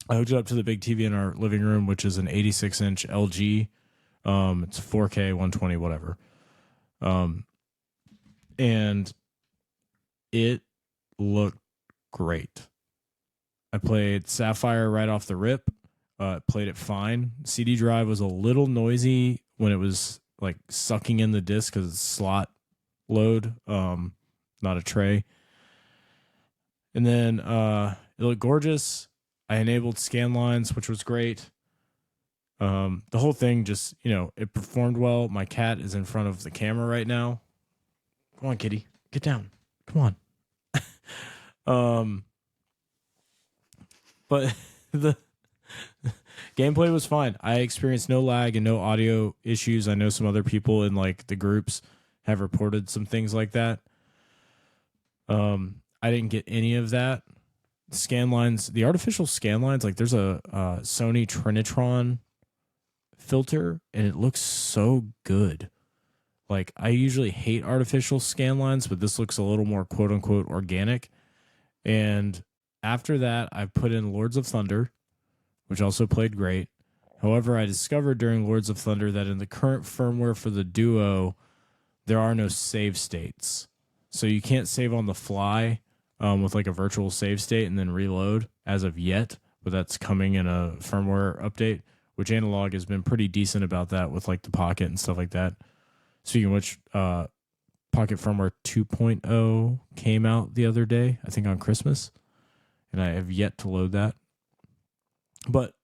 I hooked it up to the big TV in our living room, which is an 86-inch LG. It's 4K, 120, whatever. And it looked great. I played Sapphire right off the rip. Played it fine. CD drive was a little noisy when it was like sucking in the disc because it's slot load, not a tray. And then it looked gorgeous. I enabled scan lines, which was great. The whole thing just, it performed well. My cat is in front of the camera right now. Come on, kitty. Get down. Come on. But the gameplay was fine. I experienced no lag and no audio issues. I know some other people in like the groups have reported some things like that. I didn't get any of that. Scan lines, the artificial scan lines, like there's a Sony Trinitron filter and it looks so good. Like I usually hate artificial scan lines, but this looks a little more quote unquote organic. And after that, I put in Lords of Thunder, which also played great. However, I discovered during Lords of Thunder that in the current firmware for the Duo, there are no save states. So you can't save on the fly with like a virtual save state and then reload as of yet, but that's coming in a firmware update, which Analogue has been pretty decent about that with like the Pocket and stuff like that. Speaking of which, Pocket Firmware 2.0 came out the other day, I think on Christmas, and I have yet to load that. But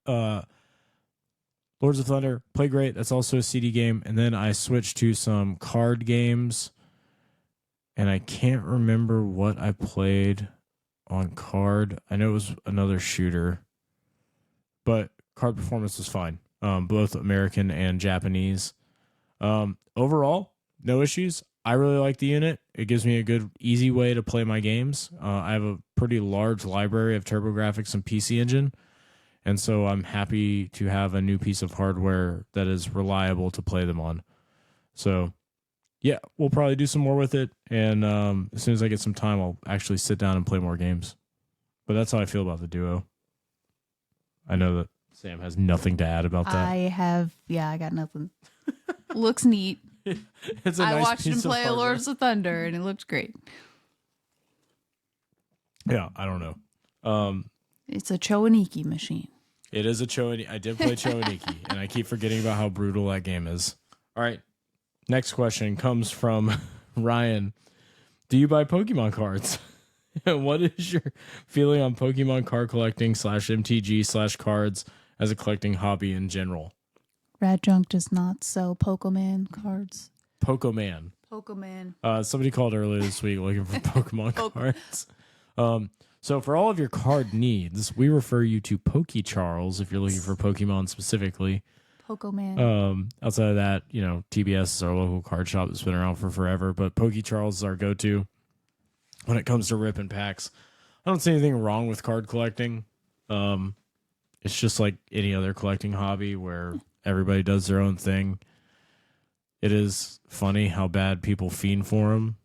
Lords of Thunder, play great. That's also a CD game. And then I switched to some card games. And I can't remember what I played on card. I know it was another shooter. But card performance was fine. Both American and Japanese. Overall, no issues. I really like the unit. It gives me a good, easy way to play my games. I have a pretty large library of TurboGrafx and PC Engine, and so I'm happy to have a new piece of hardware that is reliable to play them on. So, yeah, we'll probably do some more with it, and as soon as I get some time, I'll actually sit down and play more games. But that's how I feel about the Duo. I know that Sam has nothing to add about that. I got nothing. Looks neat. It's a I nice watched him piece of play hardware. Lords of Thunder, and it looked great. Yeah, I don't know. It's a Choaniki machine. It is a Choaniki. I did play Choaniki, and I keep forgetting about how brutal that game is. All right. Next question comes from Ryan. Do you buy Pokemon cards? What is your feeling on Pokemon card collecting / MTG / cards as a collecting hobby in general? RadJunk does not sell Pokemon cards. Pokemon. Somebody called earlier this week looking for Pokemon cards. So for all of your card needs, we refer you to Charles if you're looking for Pokemon specifically. Pokemon. Outside of that, TBS is our local card shop that's been around for forever, but Charles is our go-to when it comes to ripping packs. I don't see anything wrong with card collecting. It's just like any other collecting hobby where everybody does their own thing. It is funny how bad people fiend for them.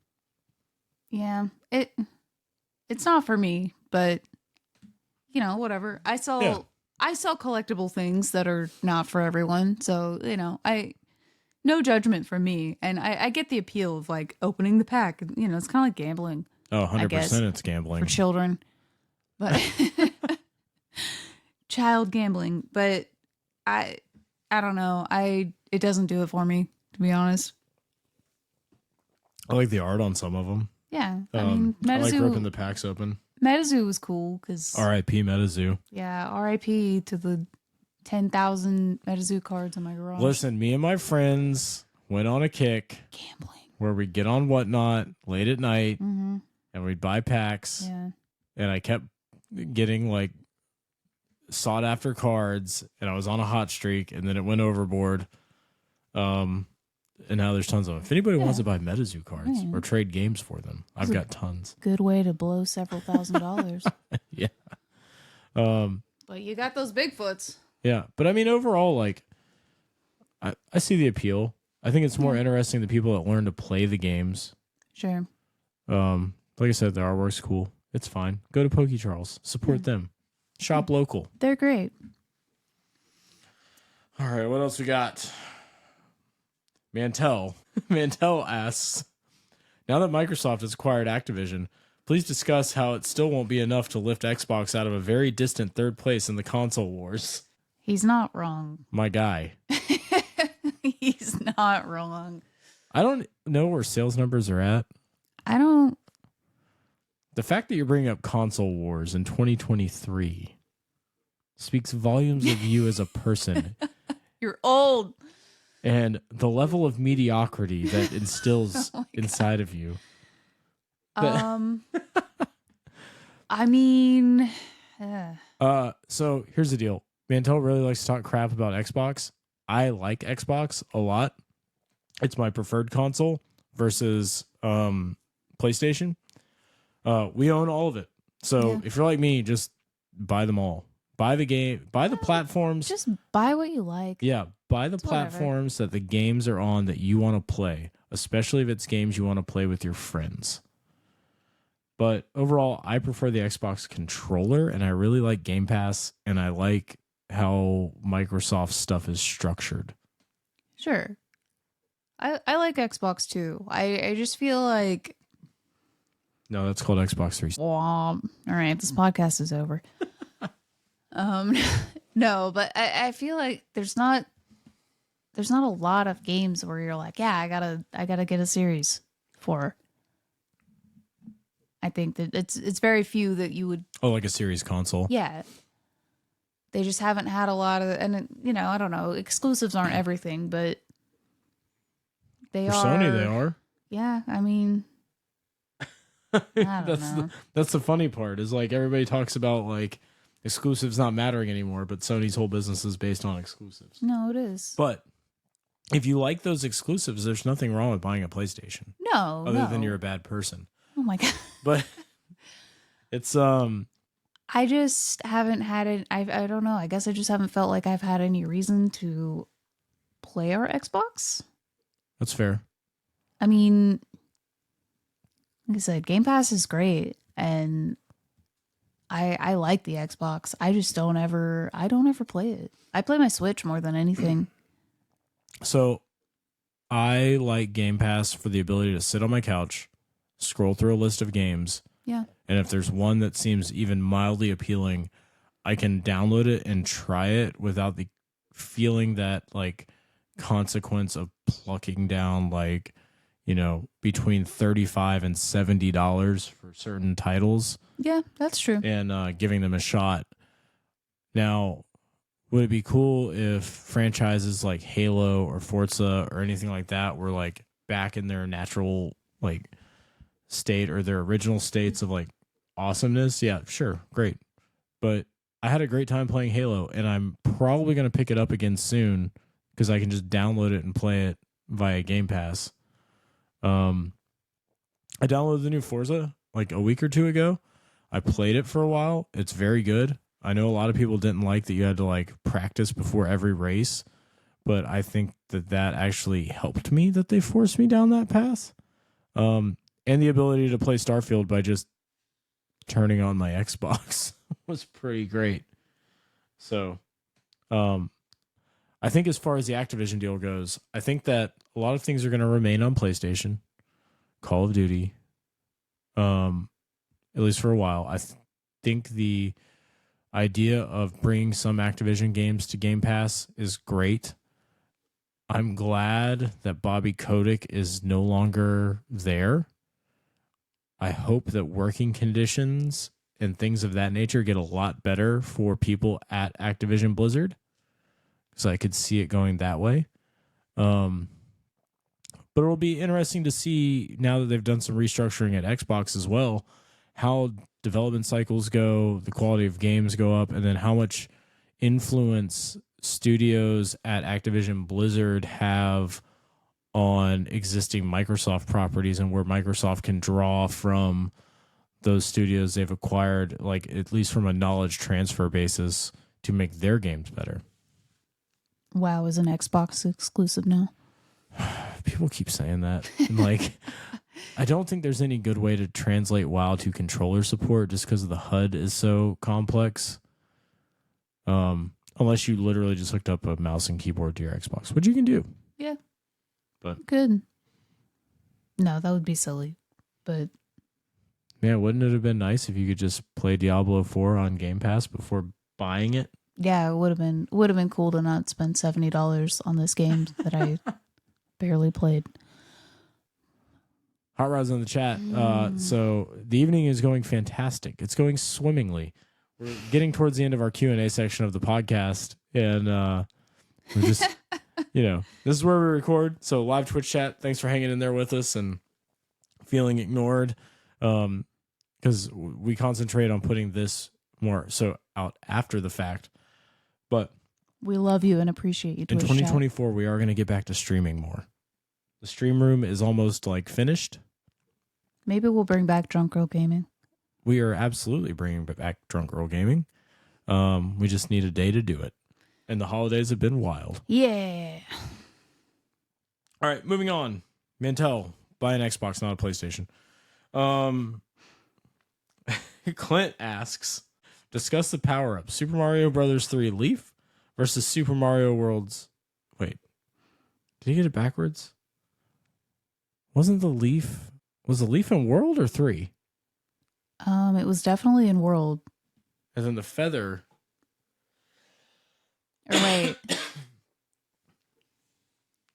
Yeah, it's not for me, but whatever. I sell collectible things that are not for everyone, so no judgment from me, and I get the appeal of like opening the pack. It's kind of like gambling. Oh, 100% it's gambling for children, but child gambling. But I don't know. It doesn't do it for me, to be honest. I like the art on some of them. Yeah, I mean, Metazoo, I like ripping the packs open. Metazoo was cool because R.I.P. Metazoo. Yeah, R.I.P. to the 10,000 Metazoo cards in my garage. Listen, me and my friends went on a kick gambling where we'd get on Whatnot late at night and we'd buy packs. Yeah, and I kept getting like sought after cards, and I was on a hot streak, and then it went overboard. And now there's tons of them. If anybody wants to buy Metazoo cards or trade games for them, I've got tons. Good way to blow several $1,000s. Yeah. But you got those Bigfoots. Yeah. But I mean, overall, like, I see the appeal. I think it's more interesting the people that learn to play the games. Sure. Like I said, the artwork's cool. It's fine. Go to Poke Charles. Support them. Shop local. They're great. All right. What else we got? Mantel asks, now that Microsoft has acquired Activision, please discuss how it still won't be enough to lift Xbox out of a very distant third place in the console wars. He's not wrong. My guy. He's not wrong. I don't know where sales numbers are at. I don't. The fact that you're bringing up console wars in 2023 speaks volumes of you as a person. You're old. And the level of mediocrity that instills inside of you. I mean, so here's the deal. Mantel really likes to talk crap about Xbox. I like Xbox a lot. It's my preferred console versus PlayStation. We own all of it. So if you're like me, just buy them all. Buy the game, buy the platforms. Just buy what you like. Yeah, buy the platforms that the games are on that you want to play, especially if it's games you want to play with your friends. But overall, I prefer the Xbox controller, and I really like Game Pass, and I like how Microsoft stuff is structured. Sure. I like Xbox too. I just feel like... No, that's called Xbox 360. All right, this podcast is over. No, but I feel like there's not a lot of games where you're like, yeah, I gotta get a series for. I think that it's very few that you would. Oh, like a series console. Yeah. They just haven't had a lot of, and you know, I don't know, exclusives aren't everything, but they For are. Sony, they are. Yeah, I mean, I don't know. That's the funny part is like everybody talks about like exclusives not mattering anymore, but Sony's whole business is based on exclusives. No, it is. But if you like those exclusives, there's nothing wrong with buying a PlayStation. No, other than you're a bad person. Oh my God. But it's I just haven't had it. I don't know. I guess I just haven't felt like I've had any reason to play our Xbox. That's fair. I mean, like I said, Game Pass is great, and I like the Xbox. I just don't ever play it. I play my Switch more than anything. So I like Game Pass for the ability to sit on my couch, scroll through a list of games. Yeah. And if there's one that seems even mildly appealing, I can download it and try it without the feeling that like consequence of plucking down like, you know, between $35 and $70 for certain titles. Yeah, that's true. And giving them a shot. Now, would it be cool if franchises like Halo or Forza or anything like that were like back in their natural like state or their original states of like awesomeness? Yeah, sure, great. But I had a great time playing Halo, and I'm probably going to pick it up again soon because I can just download it and play it via Game Pass. I downloaded the new Forza like a week or two ago. I played it for a while. It's very good. I know a lot of people didn't like that you had to like practice before every race, but I think that actually helped me, that they forced me down that path. And the ability to play Starfield by just turning on my Xbox was pretty great. So, I think as far as the Activision deal goes, I think that a lot of things are going to remain on PlayStation, Call of Duty, at least for a while. I think the idea of bringing some Activision games to Game Pass is great. I'm glad that Bobby Kotick is no longer there. I hope that working conditions and things of that nature get a lot better for people at Activision Blizzard, because I could see it going that way. But it'll be interesting to see, now that they've done some restructuring at Xbox as well, how development cycles go, the quality of games go up, and then how much influence studios at Activision Blizzard have on existing Microsoft properties and where Microsoft can draw from those studios they've acquired, like at least from a knowledge transfer basis, to make their games better. WoW is an Xbox exclusive now. People keep saying that. And like, I don't think there's any good way to translate WoW to controller support just because the HUD is so complex. Unless you literally just hooked up a mouse and keyboard to your Xbox, which you can do. Yeah. But good. No, that would be silly. But yeah, wouldn't it have been nice if you could just play Diablo 4 on Game Pass before buying it? Yeah, it would have been cool to not spend $70 on this game that I barely played. Hot Rod's in the chat. So the evening is going fantastic. It's going swimmingly. We're getting towards the end of our Q&A section of the podcast, and we're just, you know, this is where we record. So live Twitch chat, thanks for hanging in there with us and feeling ignored, because we concentrate on putting this more so out after the fact. But we love you and appreciate you. In 2024, we are going to get back to streaming more. The stream room is almost like finished. Maybe we'll bring back Drunk Girl Gaming. We are absolutely bringing back Drunk Girl Gaming. We just need a day to do it. And the holidays have been wild. Yeah. All right, moving on. Mantel, buy an Xbox, not a PlayStation. Clint asks, discuss the power-up. Super Mario Brothers 3 Leaf versus Super Mario World's... Wait. Did he get it backwards? Wasn't the Leaf... Was the Leaf in World or 3? It was definitely in World. And then the Feather... Or wait.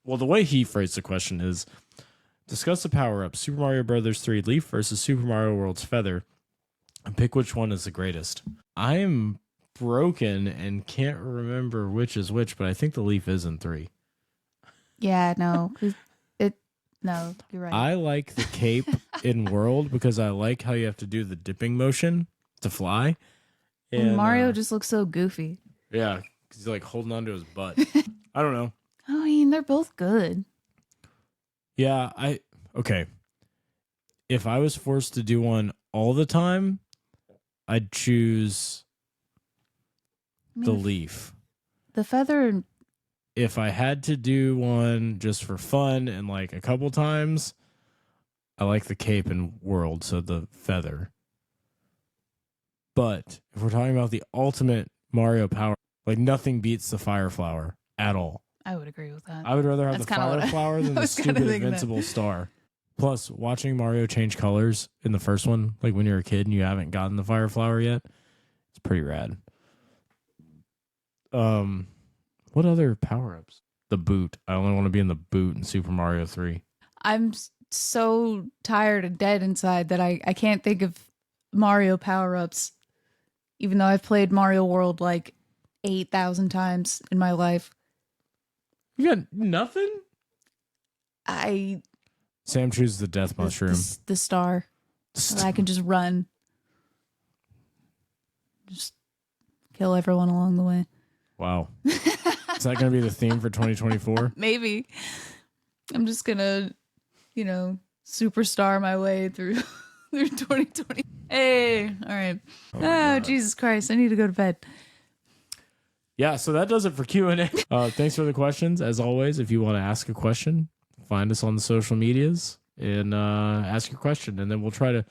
Well, the way he phrased the question is, discuss the power-up. Super Mario Brothers 3 Leaf versus Super Mario World's Feather. And pick which one is the greatest. I am broken and can't remember which is which, but I think the leaf is in 3. Yeah, no. No, you're right. I like the cape in World because I like how you have to do the dipping motion to fly. And Mario just looks so goofy. Yeah, because he's like holding onto his butt. I don't know. I mean, they're both good. Yeah, okay. If I was forced to do one all the time, I'd choose the leaf. The feather. If I had to do one just for fun and like a couple times, I like the cape and World, so the feather. But if we're talking about the ultimate Mario power, like nothing beats the fire flower at all. I would agree with that. I would rather have the fire flower than the stupid invincible star. Plus, watching Mario change colors in the first one, like when you're a kid and you haven't gotten the fire flower yet, it's pretty rad. What other power-ups? The boot. I only want to be in the boot in Super Mario 3. I'm so tired and dead inside that I can't think of Mario power-ups, even though I've played Mario World like 8,000 times in my life. You got nothing? Sam chooses the death mushroom. The star. I can just run. Just kill everyone along the way. Wow. Is that going to be the theme for 2024? Maybe. I'm just going to, superstar my way through 2020. Hey, all right. Oh Jesus Christ. I need to go to bed. Yeah, so that does it for Q&A. Thanks for the questions. As always, if you want to ask a question, find us on the social medias and ask your question. And then we'll try to...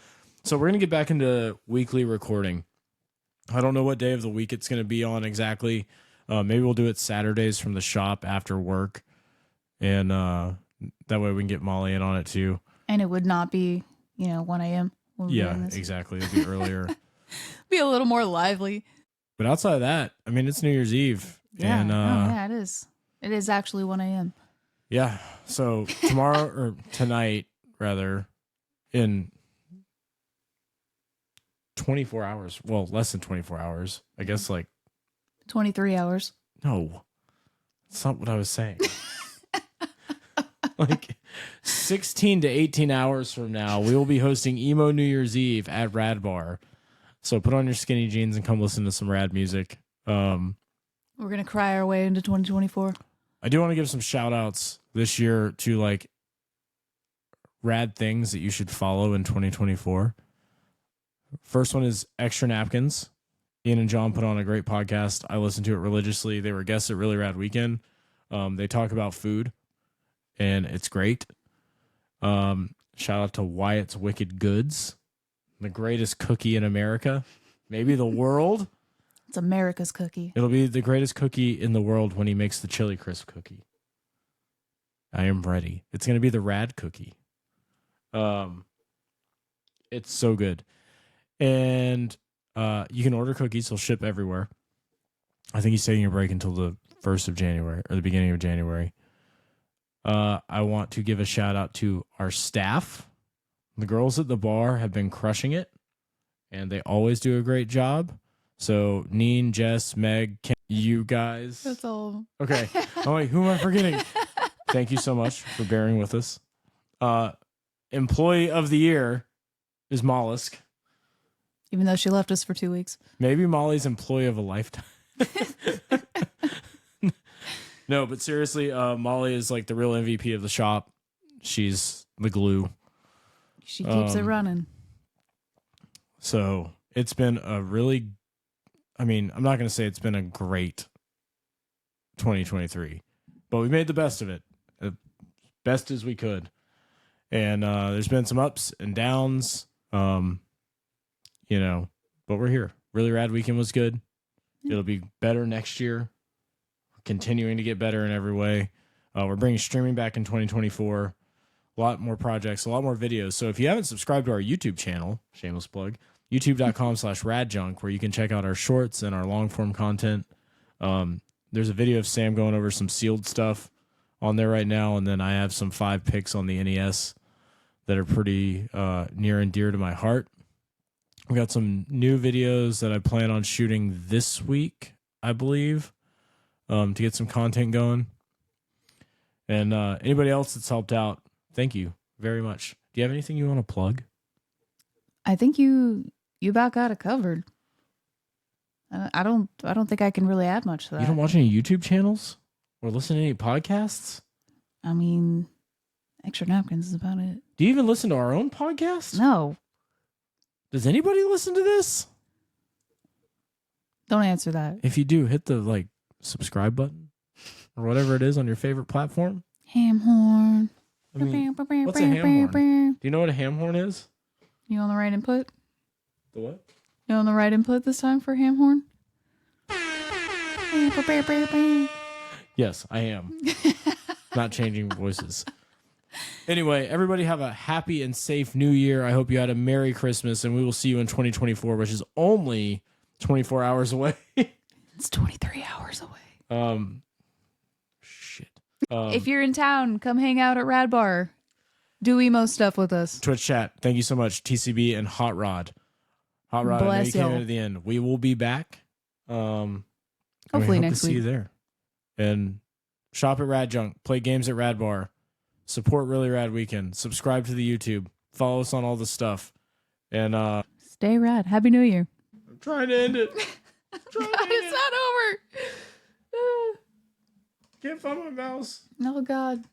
So we're going to get back into weekly recording. I don't know what day of the week it's going to be on exactly. Maybe we'll do it Saturdays from the shop after work. And that way we can get Molly in on it too. And it would not be, 1 a.m. Yeah, exactly. It'd be earlier. Be a little more lively. But outside of that, I mean, it's New Year's Eve. Yeah, and, yeah, it is. It is actually 1 a.m. Yeah. So tomorrow or tonight, rather, in 24 hours. Well, less than 24 hours. I guess like 23 hours. No, that's not what I was saying. Like 16 to 18 hours from now, we will be hosting Emo New Year's Eve at Rad Bar. So put on your skinny jeans and come listen to some rad music. We're going to cry our way into 2024. I do want to give some shout outs this year to like rad things that you should follow in 2024. First one is Extra Napkins. Ian and John put on a great podcast. I listened to it religiously. They were guests at Really Rad Weekend. They talk about food, and it's great. Shout out to Wyatt's Wicked Goods, the greatest cookie in America, maybe the world. It's America's cookie. It'll be the greatest cookie in the world when he makes the chili crisp cookie. I am ready. It's going to be the rad cookie. It's so good. And you can order cookies. They'll ship everywhere. I think he's taking a break until the 1st of January or the beginning of January. I want to give a shout out to our staff. The girls at the bar have been crushing it, and they always do a great job. So, Neen, Jess, Meg, Ken, you guys. That's all. Okay. Oh, wait, who am I forgetting? Thank you so much for bearing with us. Employee of the year is Mollusk. Even though she left us for 2 weeks. Maybe Molly's employee of a lifetime. No, but seriously, Molly is like the real MVP of the shop. She's the glue. She keeps it running. So it's been a really, I'm not going to say it's been a great 2023, but we made the best of it, best as we could. And there's been some ups and downs, but we're here. Really Rad Weekend was good. It'll be better next year. Continuing to get better in every way. We're bringing streaming back in 2024. A lot more projects, a lot more videos. So if you haven't subscribed to our YouTube channel, shameless plug, youtube.com/RadJunk, where you can check out our shorts and our long form content. There's a video of Sam going over some sealed stuff on there right now. And then I have some 5 picks on the NES that are pretty near and dear to my heart. We got some new videos that I plan on shooting this week, I believe, to get some content going. And anybody else that's helped out, thank you very much. Do you have anything you want to plug? I think you about got it covered. I don't think I can really add much to that. You don't watch any YouTube channels or listen to any podcasts? I mean, Extra Napkins is about it. Do you even listen to our own podcast? No. Does anybody listen to this? Don't answer that. If you do, hit the subscribe button or whatever it is on your favorite platform. Ham horn. I mean, what's a ham horn? Do you know what a ham horn is? You on the right input? The what? You on the right input this time for ham horn? Yes, I am. Not changing voices. Anyway, everybody have a happy and safe new year. I hope you had a Merry Christmas, and we will see you in 2024, which is only 24 hours away. It's 23 hours away. Shit. If you're in town, come hang out at Rad Bar. Do emo stuff with us. Twitch chat. Thank you so much, TCB and Hot Rod. Hot Rod, I know you came in at the end. We will be back. Hopefully next week. See you there. And shop at RadJunk. Play games at Rad Bar. Support Really Rad Weekend. Subscribe to the YouTube. Follow us on all the stuff. And stay rad. Happy New Year. I'm trying to end it. It's not over. Can't find my mouse. Oh God.